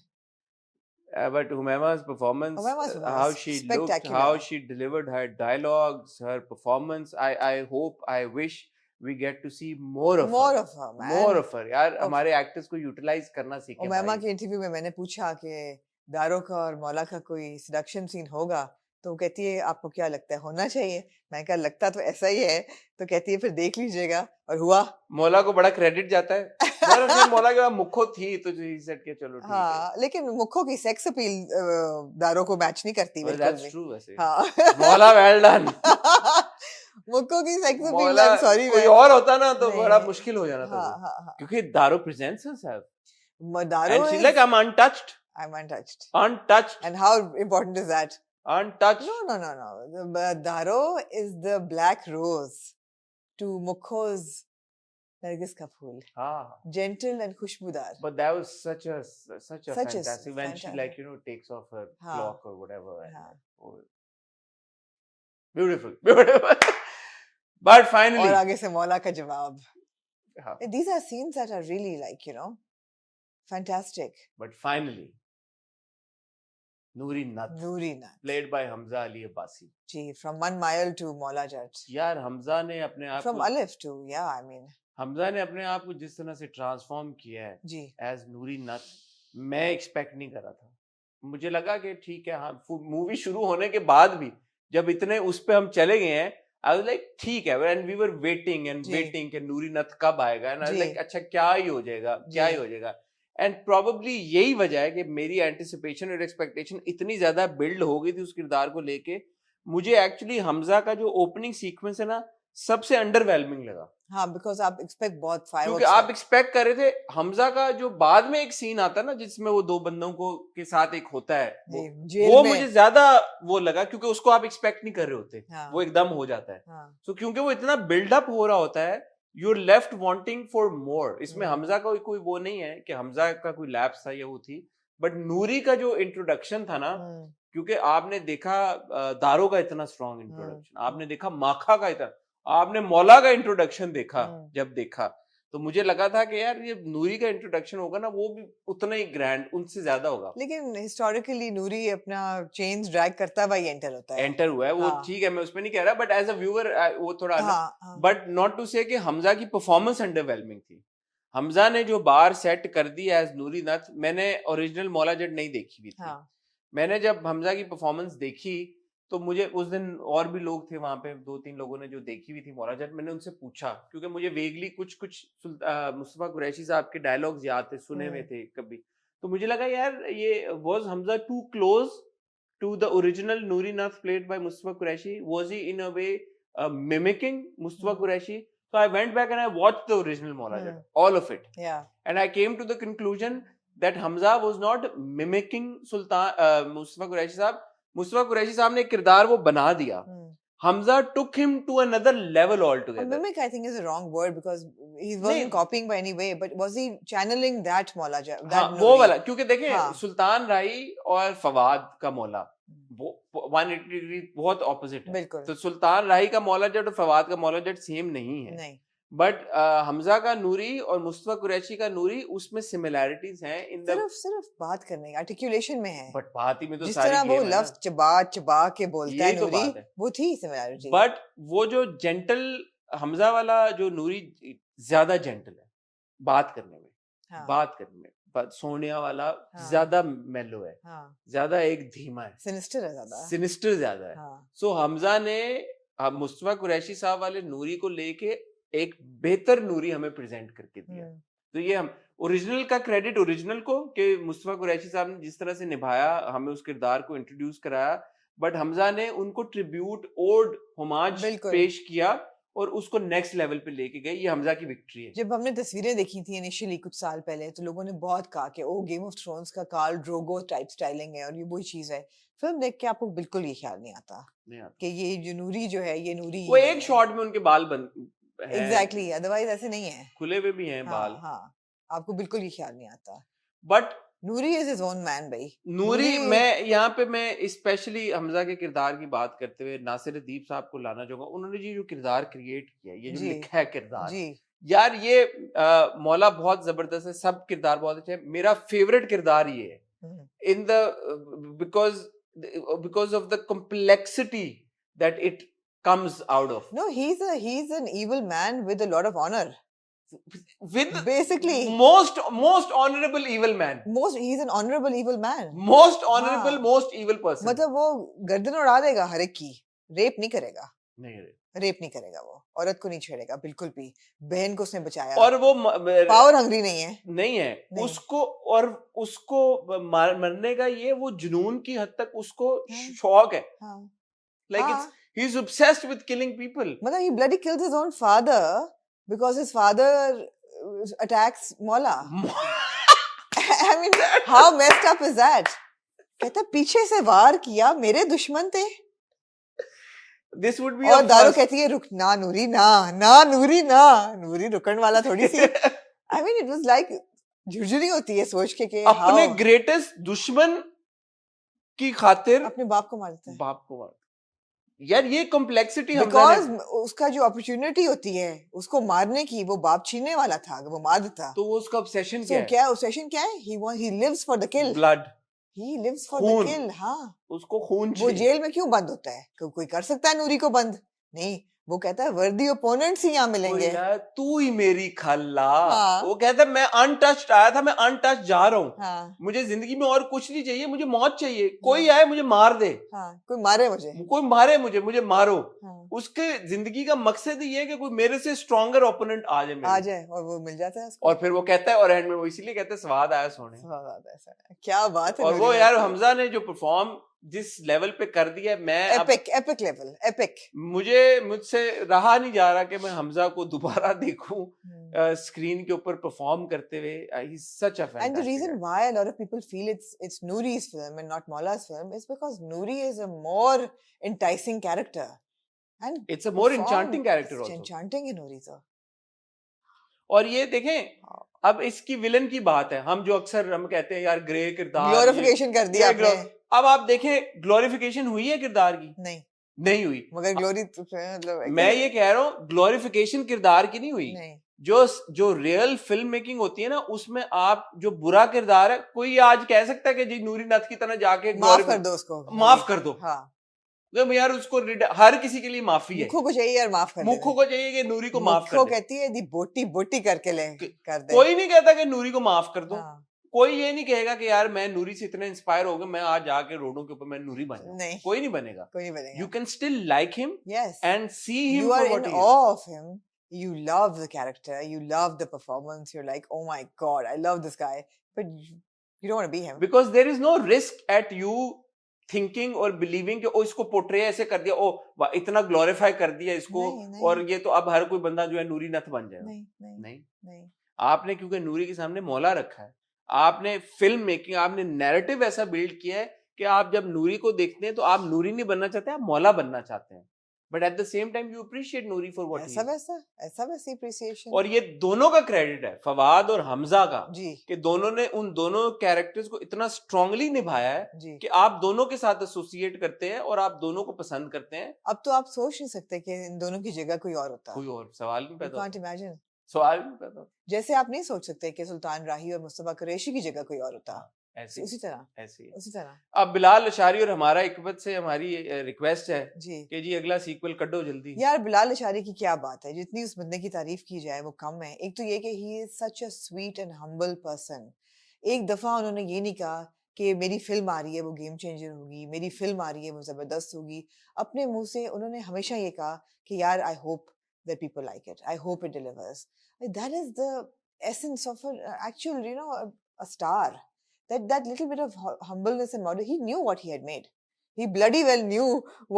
[SPEAKER 1] But Humaima's performance,
[SPEAKER 2] Humaima's
[SPEAKER 1] how
[SPEAKER 2] was
[SPEAKER 1] she looked,
[SPEAKER 2] spectacular.
[SPEAKER 1] how she delivered her dialogues, her performance, I hope, I wish we get to see more of
[SPEAKER 2] More
[SPEAKER 1] her.
[SPEAKER 2] of her, man.
[SPEAKER 1] More of her. यार
[SPEAKER 2] Of-
[SPEAKER 1] हमारे actors को utilise करना सीखे
[SPEAKER 2] उमैमा
[SPEAKER 1] भाई.
[SPEAKER 2] के interview में मैंने पूछा कि दारो का और मौला का कोई सेडक्शन सीन होगा, तो वो कहती है आपको क्या लगता है होना चाहिए? मैं कहा लगता तो ऐसा ही है, तो कहती है फिर देख लीजिएगा, और हुआ.
[SPEAKER 1] मौला को बड़ा क्रेडिट जाता है. यार उसने मौला के बाद मुखो थी तो ही सेट के चलो ठीक है.
[SPEAKER 2] हाँ, लेकिन मुखो की सेक्स अपील दारो को मैच नहीं करती
[SPEAKER 1] Well,
[SPEAKER 2] बिल्कुल
[SPEAKER 1] that's
[SPEAKER 2] भी.
[SPEAKER 1] true वैसे.
[SPEAKER 2] हाँ.
[SPEAKER 1] मौला well done.
[SPEAKER 2] मुखो की सेक्स अपील,
[SPEAKER 1] मौला
[SPEAKER 2] I'm sorry
[SPEAKER 1] कोई
[SPEAKER 2] man.
[SPEAKER 1] और होता ना तो
[SPEAKER 2] नहीं,
[SPEAKER 1] बड़ा
[SPEAKER 2] नहीं.
[SPEAKER 1] मुश्किल हो जाना था
[SPEAKER 2] हाँ,
[SPEAKER 1] वो.
[SPEAKER 2] हाँ, हाँ.
[SPEAKER 1] क्योंकि दारो presents herself
[SPEAKER 2] Daro
[SPEAKER 1] and she's
[SPEAKER 2] is,
[SPEAKER 1] like I'm untouched.
[SPEAKER 2] I'm untouched.
[SPEAKER 1] Untouched.
[SPEAKER 2] And how important is that?
[SPEAKER 1] Untouched.
[SPEAKER 2] No. Daro is the black rose to Mukho's Nargis ka phool.
[SPEAKER 1] Ah.
[SPEAKER 2] Gentle and khushbudar.
[SPEAKER 1] But that was such a
[SPEAKER 2] Such a
[SPEAKER 1] fantastic when she
[SPEAKER 2] fantastic.
[SPEAKER 1] like takes off her
[SPEAKER 2] हाँ.
[SPEAKER 1] clock or whatever. And
[SPEAKER 2] हाँ.
[SPEAKER 1] oh, beautiful. But finally.
[SPEAKER 2] और आगे से मौला का जवाब.
[SPEAKER 1] हाँ.
[SPEAKER 2] These are scenes that are really like fantastic.
[SPEAKER 1] But finally, Noori Nath, played by Hamza Ali Abbasi.
[SPEAKER 2] Ji, from 1 mile to Maula Jat.
[SPEAKER 1] यार हमजा ने अपने आप
[SPEAKER 2] From
[SPEAKER 1] को
[SPEAKER 2] Alif to, yeah, I mean.
[SPEAKER 1] Hamza ने अपने आप को जिस तरह से ट्रांसफॉर्म किया है
[SPEAKER 2] जी.
[SPEAKER 1] एज नूरी नथ, मैं एक्सपेक्ट नहीं कर रहा था. मुझे लगा कि ठीक है, हाँ मूवी शुरू होने के बाद भी जब इतने उस पे हम चले गए हैं, आई वाज लाइक ठीक है, एंड वी वर वेटिंग कि नूरी नथ कब आएगा, एंड आई वाज लाइक अच्छा क्या ही हो जाएगा. एंड प्रोबेबली यही वजह है कि मेरी एंटिसिपेशन और एक्सपेक्टेशन इतनी ज्यादा बिल्ड हो गई थी उस किरदार को लेके. मुझे एक्चुअली हमजा का जो ओपनिंग सीक्वेंस है ना, सबसे अंडरवेलमिंग लगा.
[SPEAKER 2] हाँ, बिकॉज आप एक्सपेक्ट बहुत
[SPEAKER 1] क्योंकि आप एक्सपेक्ट कर रहे थे हमजा का जो बाद में एक सीन आता है ना जिसमें वो दो बंदों को के साथ एक होता है, वो मुझे ज्यादा वो लगा क्योंकि उसको आप एक्सपेक्ट नहीं कर रहे होते. हाँ. वो एकदम हो जाता है. हाँ. So, क्योंकि वो इतना बिल्डअप हो रहा होता है, you're left wanting for more. इसमें हमजा का कोई वो नहीं है कि हमजा का कोई लैप्स था या वो थी, बट नूरी का जो इंट्रोडक्शन था ना, क्योंकि आपने देखा दारो का इतना स्ट्रॉन्ग इंट्रोडक्शन, आपने देखा माखा का इतना, आपने मौला का इंट्रोडक्शन देखा, जब देखा तो मुझे लगा था कि यार ये नूरी का इंट्रोडक्शन होगा ना, वो भी उतना ही ग्रैंड, उनसे ज्यादा होगा.
[SPEAKER 2] लेकिन हिस्टोरिकली नूरी अपना चेन्स ड्रैग करता हुआ एंटर होता है.
[SPEAKER 1] एंटर हुआ है वो. हाँ. ठीक है, मैं उसमें नहीं कह रहा, बट एज अ व्यूअर वो थोड़ा अलग. बट नॉट टू से कि हमजा की परफॉर्मेंस अंडरवेलमिंग थी. हमजा ने जो बार सेट कर दी एज नूरी नथ, मैंने ओरिजिनल मौला जट नहीं देखी भी थी. हाँ. मैंने जब हमजा की परफॉर्मेंस देखी तो मुझे उस दिन और भी लोग थे वहां पे, 2-3 लोगों ने जो देखी हुई थी मौला जट, मैंने उनसे पूछा क्योंकि मुझे वेगली कुछ मुस्तफा कुरैशी साहब के डायलॉग्स याद थे, सुने हुए थे कभी, तो मुझे लगा यार ये was Hamza too close to the original Noori Nath played by Mustafa Qureshi, was he in a way mimicking Mustafa Qureshi. So I went back and I watched the original Maula Jat, all of it. Yeah. And I came to the conclusion that Hamza was not mimicking Mustafa Qureshi साहब. मुस्तफा कुरैशी साहब ने एक किरदार वो बना दिया. Hamza took him to another level altogether.
[SPEAKER 2] Mimic, I think, is a wrong word because he wasn't copying by any way, but was he channeling that Maula Jat?
[SPEAKER 1] हाँ, वो वाला, क्योंकि देखें हाँ. सुल्तान राई और फवाद का मौला वो 180 डिग्री बहुत ऑपोजिट है. तो सुल्तान राही का मौला जट और फवाद का मौला जट सेम नहीं है. नहीं. बट हमजा का नूरी और मुस्तफा कुरैशी का नूरी, उसमें सिमिलैरिटीज हैं इन
[SPEAKER 2] सिर्फ बात करने आर्टिकुलेशन में है.
[SPEAKER 1] बट बात ही में तो
[SPEAKER 2] जिस तरह वो लफ्ज चबा के बोलता है नूरी, वो थी सिमिलैरिटी.
[SPEAKER 1] बट वो जो जेंटल हमजा वाला जो नूरी ज्यादा जेंटल है बात करने में. हाँ. बात करने में सोनिया वाला हाँ. ज्यादा मेलो है. हाँ. ज्यादा एक धीमा है. सिनिस्टर ज्यादा है. हाँ. सो हमजा ने मुस्तफा कुरैशी साहब वाले नूरी को लेके एक बेहतर नूरी हमें प्रेजेंट करके दिया. तो ये हम ओरिजिनल का क्रेडिट ओरिजिनल को कि मुस्तफा कुरैशी साहब ने जिस तरह से निभाया, हमें उस किरदार को इंट्रोड्यूस कराया, बट हमजा ने उनको ट्रिब्यूट ओड होमाज पेश किया और उसको नेक्स्ट लेवल पे लेके गए. ये हमजा की विक्ट्री है.
[SPEAKER 2] जब हमने तस्वीरें देखी थी इनिशियली कुछ साल पहले, तो लोगों ने बहुत कहा कि ओ गेम ऑफ थ्रोन्स का कार्ल ड्रोगो टाइप स्टाइलिंग है और ये वही चीज है. फिल्म देख के आपको बिल्कुल ये ख्याल नहीं आता कि ये जो नूरी जो है ये नूरी
[SPEAKER 1] वो एक शॉट में उनके बाल बंद
[SPEAKER 2] एग्जैक्टली, अदरवाइज ऐसे नहीं है,
[SPEAKER 1] खुले हुए भी हैं बाल.
[SPEAKER 2] हाँ, आपको बिल्कुल ये ख्याल नहीं आता.
[SPEAKER 1] But
[SPEAKER 2] Noori is his own man भाई.
[SPEAKER 1] नूरी मैं यहाँ पे मैं स्पेशली हमजा के किरदार की बात करते हुए नासिर अदीब साहब को लाना चाहूंगा. उन्होंने जी जो किरदार क्रिएट किया, ये जो लिखा है किरदार जी, यार ये मौला बहुत जबरदस्त है, सब किरदार बहुत अच्छे हैं. मेरा फेवरेट किरदार ये है in the because of the complexity that it comes out of.
[SPEAKER 2] No, he's an evil man with a lot of honor.
[SPEAKER 1] With
[SPEAKER 2] Basically,
[SPEAKER 1] most honorable evil man.
[SPEAKER 2] he's an honorable evil man.
[SPEAKER 1] Most honorable,
[SPEAKER 2] हाँ.
[SPEAKER 1] most evil person.
[SPEAKER 2] मतलब वो गर्दन उड़ा देगा हर एक की, rape नहीं करेगा,
[SPEAKER 1] नहीं
[SPEAKER 2] रेप नहीं करेगा, वो औरत को नहीं छेड़ेगा बिल्कुल भी, बहन को उसने बचाया,
[SPEAKER 1] और वो
[SPEAKER 2] पावर हंग्री नहीं है,
[SPEAKER 1] नहीं. उसको मरने का ये वो जुनून की हद तक उसको शौक है. Like he's obsessed with killing people.
[SPEAKER 2] मतलब he bloody kills his own father because his father attacks Mola. I mean, how messed up is that? कहता पीछे से वार किया, मेरे दुश्मन थे.
[SPEAKER 1] This would be
[SPEAKER 2] और दारू कहती है रुक ना नूरी ना नूरी रुकन वाला थोड़ी सी. I mean, it was like झुरझुरी होती है सोच के कि
[SPEAKER 1] अपने ग्रेटेस्ट दुश्मन की खातिर
[SPEAKER 2] अपने बाप को मारता है.
[SPEAKER 1] यार ये कॉम्प्लेक्सिटी
[SPEAKER 2] बिकॉज उसका जो अपॉर्चुनिटी होती है उसको मारने की, वो बाप छीनने वाला था, वो मार देता.
[SPEAKER 1] तो वो उसका ऑब्सेशन
[SPEAKER 2] क्या है? He lives for the kill.
[SPEAKER 1] Blood.
[SPEAKER 2] He lives for the kill. हाँ.
[SPEAKER 1] उसको खून
[SPEAKER 2] वो जेल में क्यों बंद होता है? कोई कर सकता है नूरी को बंद? नहीं, वो कहता है वर्दी ओपोनेंट्स ही यहाँ मिलेंगे.
[SPEAKER 1] तू ही मेरी खल्ला. वो कहता है मैं अनटच्ड आया था, मैं अनटच्ड जा रहा हूँ. मुझे जिंदगी में और कुछ नहीं चाहिए, मुझे मौत चाहिए. कोई आए मुझे मार दे.
[SPEAKER 2] कोई मारे
[SPEAKER 1] मुझे मारो. उसके जिंदगी का मकसद ही है कि कोई मेरे से स्ट्रॉन्गर ओपोनेंट आ जाए
[SPEAKER 2] और वो मिल जाता है उसको.
[SPEAKER 1] और फिर वो कहता है, और एंड में वो इसीलिए कहता है स्वाद आया सोने.
[SPEAKER 2] क्या बात है.
[SPEAKER 1] और वो यार हमजा ने जो परफॉर्म जिस लेवल पे कर दिया, मैं
[SPEAKER 2] एपिक लेवल, एपिक.
[SPEAKER 1] मुझसे रहा नहीं जा रहा कि मैं हमजा को दोबारा देखूं स्क्रीन के ऊपर परफॉर्म करते हुए. He's such a fantastic.
[SPEAKER 2] And the reason why a lot of people feel it's Noori's film and not Mola's film is because Noori is a more enticing character. And
[SPEAKER 1] it's a more enchanting character also.
[SPEAKER 2] Enchanting है Noori sir.
[SPEAKER 1] और ये देखें, अब इसकी villain की बात है, हम जो अक्सर हम कहते हैं यार ग्रे किरदार,
[SPEAKER 2] ग्लोरिफिकेशन कर दिया आपने.
[SPEAKER 1] अब आप देखें ग्लोरिफिकेशन हुई है किरदार की? नहीं हुई. मगर
[SPEAKER 2] ग्लोरी तो मतलब
[SPEAKER 1] मैं ये कह रहा हूँ ग्लोरिफिकेशन किरदार की नहीं हुई. जो रियल फिल्म मेकिंग होती है ना, उसमें आप जो बुरा किरदार है, कोई आज कह सकता है कि जी नूरी नथ की तरह जाके
[SPEAKER 2] माफ कर दो उसको,
[SPEAKER 1] माफ कर दो. हाँ यार उसको हर किसी के लिए माफी है.
[SPEAKER 2] मुखो को चाहिए यार माफ कर.
[SPEAKER 1] मुखो को चाहिए कि नूरी को माफ कर दे.
[SPEAKER 2] कहती है दी बोटी करके ले कर दे.
[SPEAKER 1] कोई नहीं कहता कि नूरी को माफ कर दो. कोई ये नहीं कहेगा कि यार मैं नूरी से इतना इंस्पायर हो गया, मैं आज जाके रोडों के ऊपर मैं नूरी बन जाऊं. नहीं, कोई नहीं बनेगा. You can still like him.
[SPEAKER 2] Yes.
[SPEAKER 1] And see him
[SPEAKER 2] for
[SPEAKER 1] what he is.
[SPEAKER 2] You are in awe of him. You love the character. You love the performance. You're like, oh my God, I love this guy. But you don't want to be him.
[SPEAKER 1] Because there is no risk at you thinking or believing कि ओ इसको portray ऐसे कर दिया, ओ इतना glorify कर दिया इसको, और ये तो अब हर कोई बंदा जो है नूरी नथ बन जाएगा. नहीं. आपने क्योंकि नूरी के सामने मौला रखा है, आपने फिल्म मेकिंग, आपने नैरेटिव ऐसा बिल्ड किया है कि आप जब नूरी को देखते हैं तो आप नूरी नहीं बनना चाहते, आप मौला बनना चाहते हैं. But at the same time you appreciate Noori for what he is.
[SPEAKER 2] ऐसा वैसी अप्रिसिएशन.
[SPEAKER 1] और ये दोनों का क्रेडिट है, फवाद और हमजा का, कि दोनों ने उन दोनों कैरेक्टर्स को इतना स्ट्रांगली निभाया है कि आप दोनों के साथ एसोसिएट करते हैं और आप दोनों को पसंद करते हैं.
[SPEAKER 2] अब तो आप सोच नहीं सकते कि इन दोनों की जगह कोई और होता.
[SPEAKER 1] कोई और सवाल नहीं पैदा.
[SPEAKER 2] Can't imagine.
[SPEAKER 1] सवाल नहीं पैदा.
[SPEAKER 2] जैसे आप नहीं सोच सकते कि सुल्तान राही और मुस्तफा कुरैशी की जगह कोई और होता. उसी तरह.
[SPEAKER 1] अब बिलाल अशारी और हमारा इकबत से हमारी रिक्वेस्ट है कि जी अगला सीक्वल कड्डो जल्दी.
[SPEAKER 2] यार बिलाल अशारी की क्या बात है, जितनी उस बंदे की तारीफ की जाए वो कम है. एक तो ये कि he is such a sweet and humble person. एक दफा उन्होंने ये नहीं कहा कि मेरी फिल्म आ रही है वो गेम चेंजर होगी, मेरी फिल्म आ रही है वो जबरदस्त होगी. अपने मुंह से उन्होंने हमेशा ये कहा कि यार I hope that people like it, I hope it delivers. That is the essence of an actual, a star. That little bit of humbleness and modesty. He knew what he had made. He bloody well knew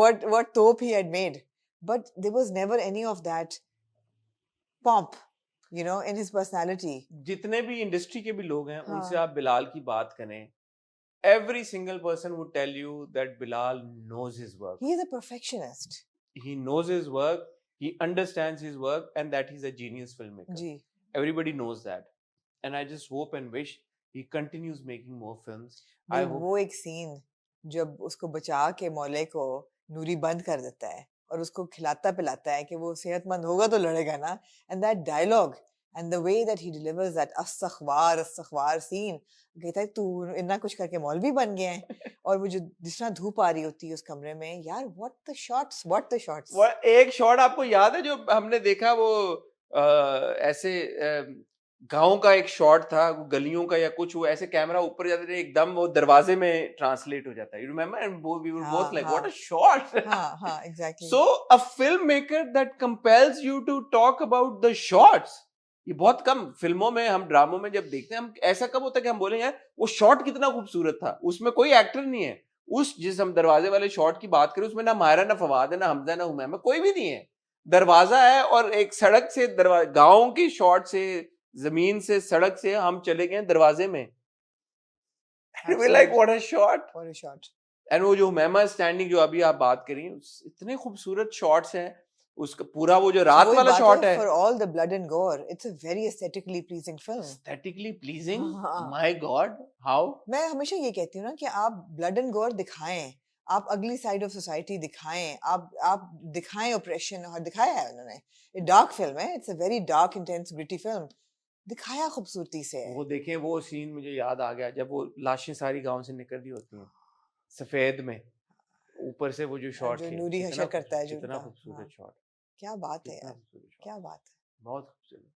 [SPEAKER 2] what Tope he had made. But there was never any of that pomp, in his personality.
[SPEAKER 1] जितने भी industry के भी लोग हैं, उनसे आप बिलाल की बात करें, every single person would tell you that Bilal knows his work.
[SPEAKER 2] He is a perfectionist.
[SPEAKER 1] He knows his work. He understands his work, and that he's a genius filmmaker. Everybody knows that, and I just hope and wish he continues making more films.
[SPEAKER 2] वो एक scene जब उसको बचा के मौले को नूरी बंद कर देता है और उसको खिलाता पिलाता है कि वो सेहतमंद होगा तो लड़ेगा ना, and that dialogue, and the way that he delivers that astaghfar scene, कहता है तू इतना कुछ करके मौलवी बन गया है और वो जो जिस तरह धूप आ रही होती है उस कमरे में यार what the shots
[SPEAKER 1] वो एक शॉट आपको याद है जो हमने देखा वो ऐसे गांव का एक शॉट था गलियों का या कुछ वो ऐसे कैमरा ऊपर जाते थे एकदम वो दरवाजे में ट्रांसलेट हो जाता है you remember and we were both like what a shot
[SPEAKER 2] हाँ exactly
[SPEAKER 1] so a filmmaker that compels you to talk about the shots ये बहुत कम फिल्मों में हम ड्रामों में जब देखते हैं हम ऐसा कब होता है कि हम बोलेंगे यार वो शॉट कितना खूबसूरत था उसमें कोई एक्टर नहीं है उस जिस हम दरवाजे वाले शॉट की बात करें उसमें ना मायरा ना फवाद है ना हमजा ना हुमैमा कोई भी नहीं है दरवाजा है और एक सड़क से गांव की शॉट से जमीन से सड़क से हम चले गए दरवाजे में we like what a shot and वो जो हुमैमा स्टैंडिंग जो अभी आप बात करी इतने खूबसूरत शॉट्स हैं उसका पूरा वो जो रात वाला शॉट है
[SPEAKER 2] for all the blood and gore it's a very aesthetically pleasing film
[SPEAKER 1] my god how
[SPEAKER 2] मैं हमेशा ये कहती हूँ ना कि आप blood and gore दिखाएं आप अगली साइड ऑफ सोसाइटी दिखाएं आप दिखाएं ऑपरेशन और दिखाया है उन्होंने ये डार्क फिल्म है it's a very dark intense gritty film दिखाया खूबसूरती से
[SPEAKER 1] वो देखें वो सीन मुझे याद आ गया जब वो लाशें सारी गांव से निकल रही होती हैं सफेद में ऊपर से वो जो शॉट
[SPEAKER 2] जो नूरी हशर करता है
[SPEAKER 1] कितना खूबसूरत शॉट
[SPEAKER 2] क्या बात है यार क्या बात है
[SPEAKER 1] बहुत खूबसूरत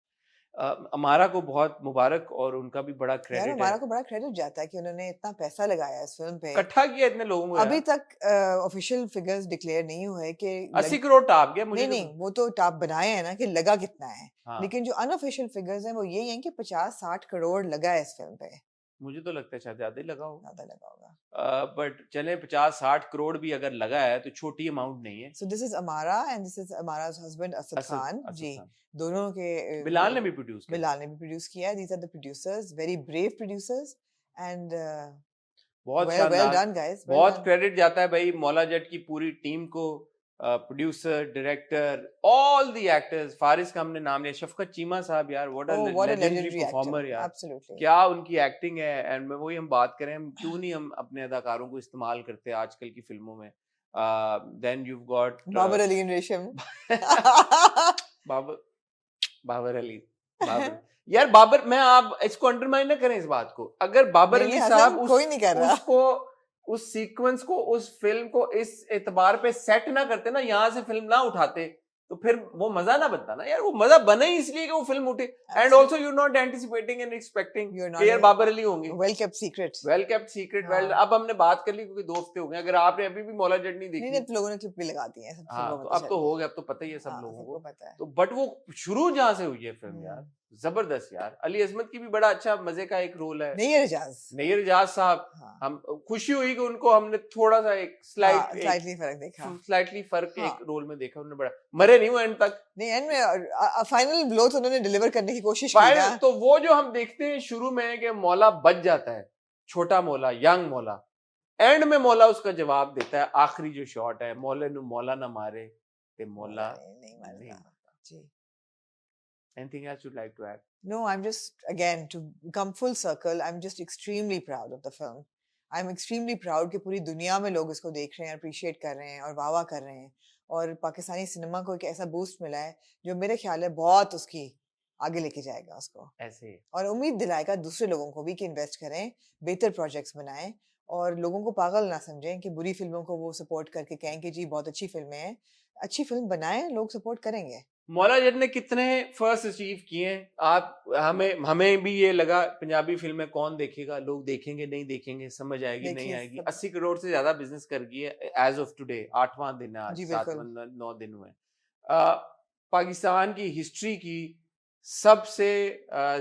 [SPEAKER 1] अमारा को बहुत मुबारक और उनका भी बड़ा क्रेडिट
[SPEAKER 2] यार अमारा को बड़ा क्रेडिट जाता है कि उन्होंने इतना पैसा लगाया इस फिल्म पे
[SPEAKER 1] इकट्ठा किया इतने लोगों को
[SPEAKER 2] अभी तक ऑफिशियल फिगर्स डिक्लेयर नहीं हुए कि
[SPEAKER 1] 80 करोड़ टाप गया मुझे
[SPEAKER 2] नहीं वो तो टाप बनाए हैं ना कि लगा कितना है
[SPEAKER 1] हाँ।
[SPEAKER 2] लेकिन जो अनऑफिशियल फिगर्स हैं वो यही हैं कि 50-60 करोड़ लगा है इस फिल्म पे
[SPEAKER 1] मुझे तो लगता है शायद ज्यादा ही लगा
[SPEAKER 2] होगा
[SPEAKER 1] बट चले 50-60 करोड़ भी अगर लगा है तो छोटी अमाउंट नहीं है
[SPEAKER 2] so this is Amara and this is Amara's husband Asad Khan ji दोनों के
[SPEAKER 1] बिलाल ने भी प्रोड्यूस
[SPEAKER 2] किया these are the producers very brave producers and
[SPEAKER 1] बहुत
[SPEAKER 2] well done guys
[SPEAKER 1] बहुत क्रेडिट जाता है भाई मौला जट की पूरी टीम को producer director all the actors Faris का हमने नाम लिया शफकत चीमा साहब यार व्हाट अ लेजेंडरी परफॉर्मर यार
[SPEAKER 2] Absolutely.
[SPEAKER 1] क्या उनकी एक्टिंग है एंड वही हम बात करें हम क्यों नहीं हम अपने अदाकारों को इस्तेमाल करते आजकल की फिल्मों में then you got
[SPEAKER 2] Babar Ali in Resham
[SPEAKER 1] Babar Ali यार बाबर मैं आप इसको अंडरमाइन ना करें इस बात को अगर बाबर अली साहब
[SPEAKER 2] कोई नहीं कर रहा
[SPEAKER 1] उसको उस सीक्वेंस को उस फिल्म को इस एतबार पे सेट ना करते ना यहाँ से फिल्म ना उठाते तो फिर वो मजा ना बनता ना यार वो मजा बना ही इसलिए कि वो फिल्म उठी and also you not anticipating and expecting कि यार बाबर अली होंगे
[SPEAKER 2] वेल केप्ट सीक्रेट
[SPEAKER 1] वेल अब हमने बात कर ली क्योंकि 2 हफ्ते हो गए अगर आपने अभी भी मौला जट नहीं देखी
[SPEAKER 2] नहीं तो लोगों ने क्लिप भी लगा दी है
[SPEAKER 1] तो अब तो हो गया अब तो पता ही है सब लोगों को तो बट वो शुरू जहाँ से हुई है फिल्म यार जबरदस्त यार अली अजमत की भी बड़ा अच्छा मजे का एक रोल है नैयर इजाज साहब हम खुशी हुई कि उनको हमने थोड़ा सा एक स्लाइटली फर्क एक रोल में देखा उन्होंने बड़ा मरे नहीं वो एंड तक
[SPEAKER 2] नहीं एंड में फाइनल ब्लो तो उन्होंने डिलीवर करने की कोशिश की ना
[SPEAKER 1] तो वो जो हम देखते हैं शुरू में कि मौला बच जाता है छोटा मौला यंग मौला एंड में मौला उसका जवाब देता है आखिरी जो शॉट है मौला ना मारे ते मौला नहीं जी Anything else you'd like to add?
[SPEAKER 2] No, I'm just, again, to come full circle, I'm just extremely proud of the film. I'm extremely proud कि पूरी दुनिया में लोग इसको देख रहे हैं, appreciate कर रहे हैं और वाह कर रहे हैं और पाकिस्तानी सिनेमा को एक ऐसा बूस्ट मिला है जो मेरे ख्याल है बहुत उसकी आगे लेके जाएगा उसको
[SPEAKER 1] ऐसे
[SPEAKER 2] और उम्मीद दिलाएगा दूसरे लोगों को भी कि इन्वेस्ट करें बेहतर प्रोजेक्ट्स बनाएं और लोगों को पागल ना समझें कि बुरी फिल्मों को वो सपोर्ट करके कहें कि जी बहुत अच्छी फिल्में हैं अच्छी फिल्म बनाएं लोग सपोर्ट करेंगे
[SPEAKER 1] मौला जट ने कितने फर्स्ट अचीव किए हैं आप हमें भी ये लगा पंजाबी फिल्में कौन देखेगा लोग देखेंगे नहीं देखेंगे समझ आएगी नहीं आएगी 80 करोड़ से ज्यादा बिजनेस कर गई है एज ऑफ टुडे 8वां दिन है आज 9 दिन हुए पाकिस्तान की हिस्ट्री की सबसे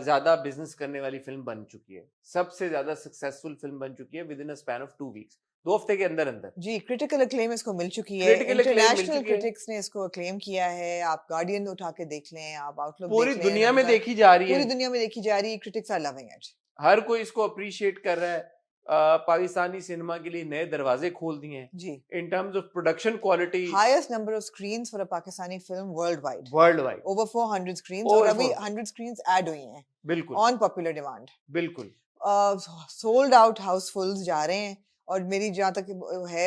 [SPEAKER 1] ज्यादा बिजनेस करने वाली फिल्म बन चुकी है सबसे ज्यादा सक्सेसफुल फिल्म बन चुकी है with in a span of 2 weeks 2 हफ्ते के अंदर
[SPEAKER 2] जी क्रिटिकल अक्लेम इसको मिल चुकी है इंटरनेशनल क्रिटिक्स ने इसको अक्लेम किया है आप गार्डियन उठा के देख लें आप आउटलुक
[SPEAKER 1] पूरी दुनिया में देखी जा रही है
[SPEAKER 2] पूरी दुनिया में देखी जा रही है क्रिटिक्स आर लविंग इट
[SPEAKER 1] हर कोई इसको अप्रिशिएट कर रहा है पाकिस्तानी सिनेमा के लिए नए दरवाजे खोल दिए हैं
[SPEAKER 2] जी
[SPEAKER 1] in terms of production quality
[SPEAKER 2] highest number of screens for a Pakistani film world wide over 400 screens और अभी 100 स्क्रीन्स ऐड हुई हैं
[SPEAKER 1] बिल्कुल
[SPEAKER 2] ऑन पॉपुलर डिमांड
[SPEAKER 1] बिल्कुल
[SPEAKER 2] सोल्ड आउट हाउसफुल्स जा रहे हैं और मेरी जहाँ तक है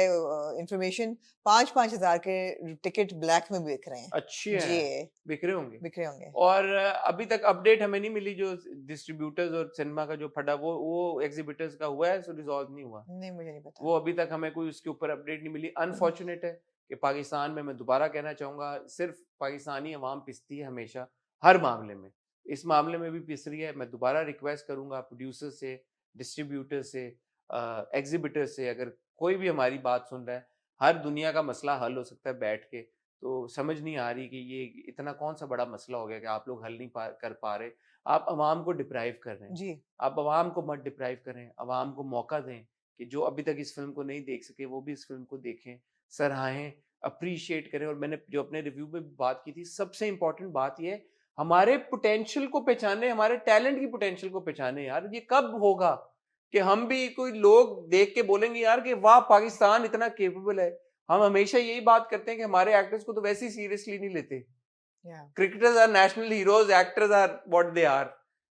[SPEAKER 2] इंफॉर्मेशन 5-5 हज़ार के टिकट ब्लैक में बिक रहे हैं।
[SPEAKER 1] अच्छी है,
[SPEAKER 2] जी,
[SPEAKER 1] बिक रहे होंगे।
[SPEAKER 2] बिक रहे होंगे।
[SPEAKER 1] और अभी तक अपडेट हमें नहीं मिली जो डिस्ट्रीब्यूटर्स और सिनेमा का जो फटा वो एग्जीबिटर्स का हुआ है, सो रिजॉल्व नहीं हुआ।
[SPEAKER 2] नहीं, मुझे नहीं पता।
[SPEAKER 1] वो अभी तक हमें कोई उसके ऊपर अपडेट नहीं मिली। अनफॉर्चुनेट है कि पाकिस्तान में, मैं दोबारा कहना चाहूँगा, सिर्फ पाकिस्तानी अवाम पिसती है हमेशा, हर मामले में। इस मामले में भी पिस रही है। मैं दोबारा रिक्वेस्ट करूँगा प्रोड्यूसर से, डिस्ट्रीब्यूटर से, एग्ज़िबिटर से, अगर कोई भी हमारी बात सुन रहा है, हर दुनिया का मसला हल हो सकता है बैठ के। तो समझ नहीं आ रही कि ये इतना कौन-सा बड़ा मसला हो गया कि आप लोग हल नहीं कर पा रहे। आप अवाम को डिप्राइव कर रहे हैं।
[SPEAKER 2] जी।
[SPEAKER 1] आप अवाम को मत डिप्राइव करें, अवाम को मौका दें कि जो अभी तक इस फ़िल्म को नहीं देख सके, वो भी इस फ़िल्म को देखें, सराहें, एप्रिशिएट करें। और मैंने जो अपने रिव्यू में भी बात की थी, सबसे इम्पोर्टेंट बात ये है, हमारे पोटेंशियल को पहचानें, हमारे टैलेंट की पोटेंशियल को पहचानें यार। ये कब होगा कि हम भी कोई लोग देख के बोलेंगे यार कि वाह, पाकिस्तान इतना कैपेबल है। हम हमेशा यही बात करते हैं कि हमारे एक्टर्स को तो वैसे ही सीरियसली नहीं लेते।
[SPEAKER 2] या
[SPEAKER 1] cricketers are national heroes, actors are what they are.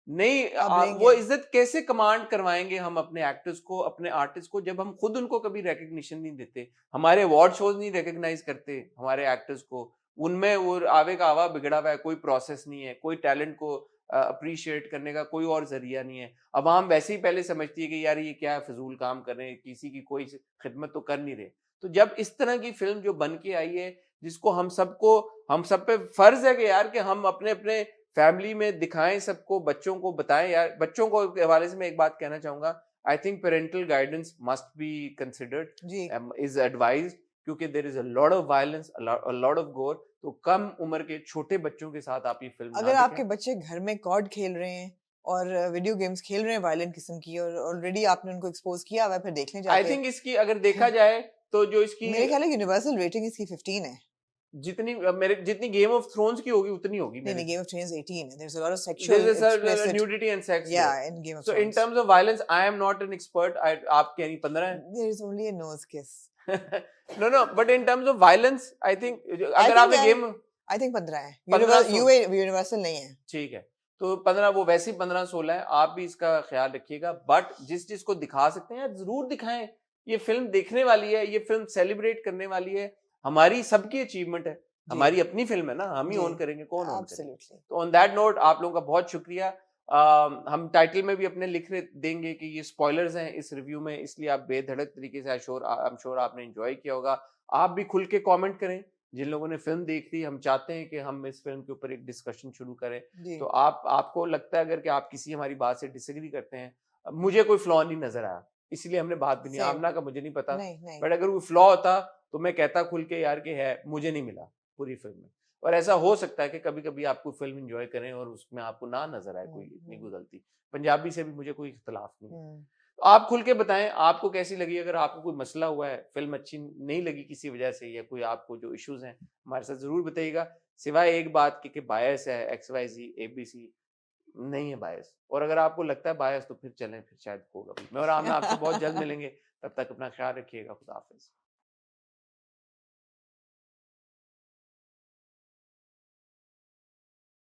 [SPEAKER 1] नहीं,
[SPEAKER 2] अब
[SPEAKER 1] वो
[SPEAKER 2] लेंगे।
[SPEAKER 1] इज्जत कैसे कमांड करवाएंगे हम अपने एक्टर्स को, अपने आर्टिस्ट को, जब हम खुद उनको कभी रिकग्निशन नहीं देते, हमारे अवार्ड शोज नहीं रिकग्नाइज करते हमारे एक्टर्स को। उनमें वो आवे का आवा बिगड़ा हुआ है, कोई प्रोसेस नहीं है, कोई टैलेंट को अप्रिशिएट करने का कोई और जरिया नहीं है। अवाम वैसे ही पहले समझती है कि यार ये क्या फिजूल काम कर रहे हैं, किसी की कोई खिदमत तो कर नहीं रहे। तो जब इस तरह की फिल्म जो बन के आई है, जिसको हम सब पे फर्ज है कि यार कि हम अपने अपने फैमिली में दिखाएं, सबको, बच्चों को बताएं यार। बच्चों को के हवाले से मैं एक बात कहना चाहूंगा, I think parental guidance must be
[SPEAKER 2] जी।
[SPEAKER 1] कंसिडर्ड, इज एडवाइज्ड, क्योंकि there is a lot of violence, a lot of gore. तो कम उम्र के छोटे बच्चों के साथ आप ये फिल्म ना
[SPEAKER 2] अगर
[SPEAKER 1] दिखाएं।
[SPEAKER 2] आपके बच्चे घर में कॉर्ड खेल रहे हैं और वीडियो गेम्स खेल रहे हैं वायलेंट किस्म की और ऑलरेडी आपने उनको एक्सपोज किया हुआ है, फिर देख लें
[SPEAKER 1] आई
[SPEAKER 2] जाके।
[SPEAKER 1] थिंक इसकी अगर देखा जाए तो जो इसकी
[SPEAKER 2] मेरे ख्याल है यूनिवर्सल रेटिंग इसकी 15 है।
[SPEAKER 1] जितनी मेरे जितनी गेम ऑफ थ्रोन्स की होगी उतनी होगी
[SPEAKER 2] नहीं,
[SPEAKER 1] मेरे।
[SPEAKER 2] नहीं, गेम ऑफ थ्रोन्स 18 है। There is a lot of
[SPEAKER 1] There's
[SPEAKER 2] sexual
[SPEAKER 1] a
[SPEAKER 2] explicit
[SPEAKER 1] nudity and sex
[SPEAKER 2] या
[SPEAKER 1] there.
[SPEAKER 2] In Game of
[SPEAKER 1] So in
[SPEAKER 2] Thrones.
[SPEAKER 1] terms of violence, I am not an expert. आप कह रही 15 है?
[SPEAKER 2] There is only a nose kiss.
[SPEAKER 1] No, no. But in terms of violence, I think
[SPEAKER 2] आई
[SPEAKER 1] अगर
[SPEAKER 2] think
[SPEAKER 1] आपने game
[SPEAKER 2] I think 15 है।
[SPEAKER 1] 15 16
[SPEAKER 2] universal नहीं है।
[SPEAKER 1] ठीक है, तो 15 वो वैसे ही 15-16 है। आप भी इसका ख्याल रखिएगा। बट जिस चीज को दिखा सकते हैं यार जरूर दिखाएं। ये फिल्म देखने वाली है, ये फिल्म सेलिब्रेट करने वाली है। हमारी सबकी अचीवमेंट है,
[SPEAKER 2] जी,
[SPEAKER 1] हमारी अपनी फिल्म है ना, हम ही
[SPEAKER 2] जी,
[SPEAKER 1] ओन करेंगे, कौन ओन करेगा।
[SPEAKER 2] एब्सोल्युटली।
[SPEAKER 1] तो ऑन दैट नोट आप लोगों का बहुत शुक्रिया। हम टाइटल में भी अपने लिख देंगे कि ये स्पॉयलर्स हैं इस रिव्यू में, इसलिए आप बेधड़क तरीके से आई एम श्योर आपने एंजॉय किया होगा। आप भी खुल के कमेंट करें, जिन लोगों ने फिल्म देख ली। हम चाहते हैं कि हम इस फिल्म के ऊपर एक डिस्कशन शुरू करें।
[SPEAKER 2] जी।
[SPEAKER 1] तो आपको लगता है अगर कि आप किसी हमारी बात से डिसएग्री करते हैं, मुझे कोई फ्लॉ नहीं नजर आया, इसलिए हमने बात भी नहीं,
[SPEAKER 2] सेम।
[SPEAKER 1] आमना का मुझे नहीं पता।
[SPEAKER 2] नहीं, नहीं।
[SPEAKER 1] बट अगर कोई फ्लॉ होता तो मैं कहता खुल के यार कि है, मुझे नहीं मिला पूरी फिल्म में। और ऐसा हो सकता है कि कभी कभी आप कोई फिल्म एंजॉय करें और उसमें आपको ना नजर आए कोई इतनी कोई गलती। पंजाबी से भी मुझे कोई इख्तलाफ नहीं है।
[SPEAKER 2] हुँ।
[SPEAKER 1] तो आप खुल के बताएं आपको कैसी लगी। अगर आपको कोई मसला हुआ है, फिल्म अच्छी नहीं लगी किसी वजह से, या कोई आपको जो इश्यूज हैं, हमारे साथ जरूर बताइएगा। सिवाय एक बात के कि बायस है, XYZ ABC, नहीं है बायस। और अगर आपको लगता है बायस तो फिर चलें, फिर शायद होगा भी। मैं और आमना आपसे बहुत जल्द मिलेंगे। तब तक अपना ख्याल रखिएगा। खुदा हाफिज।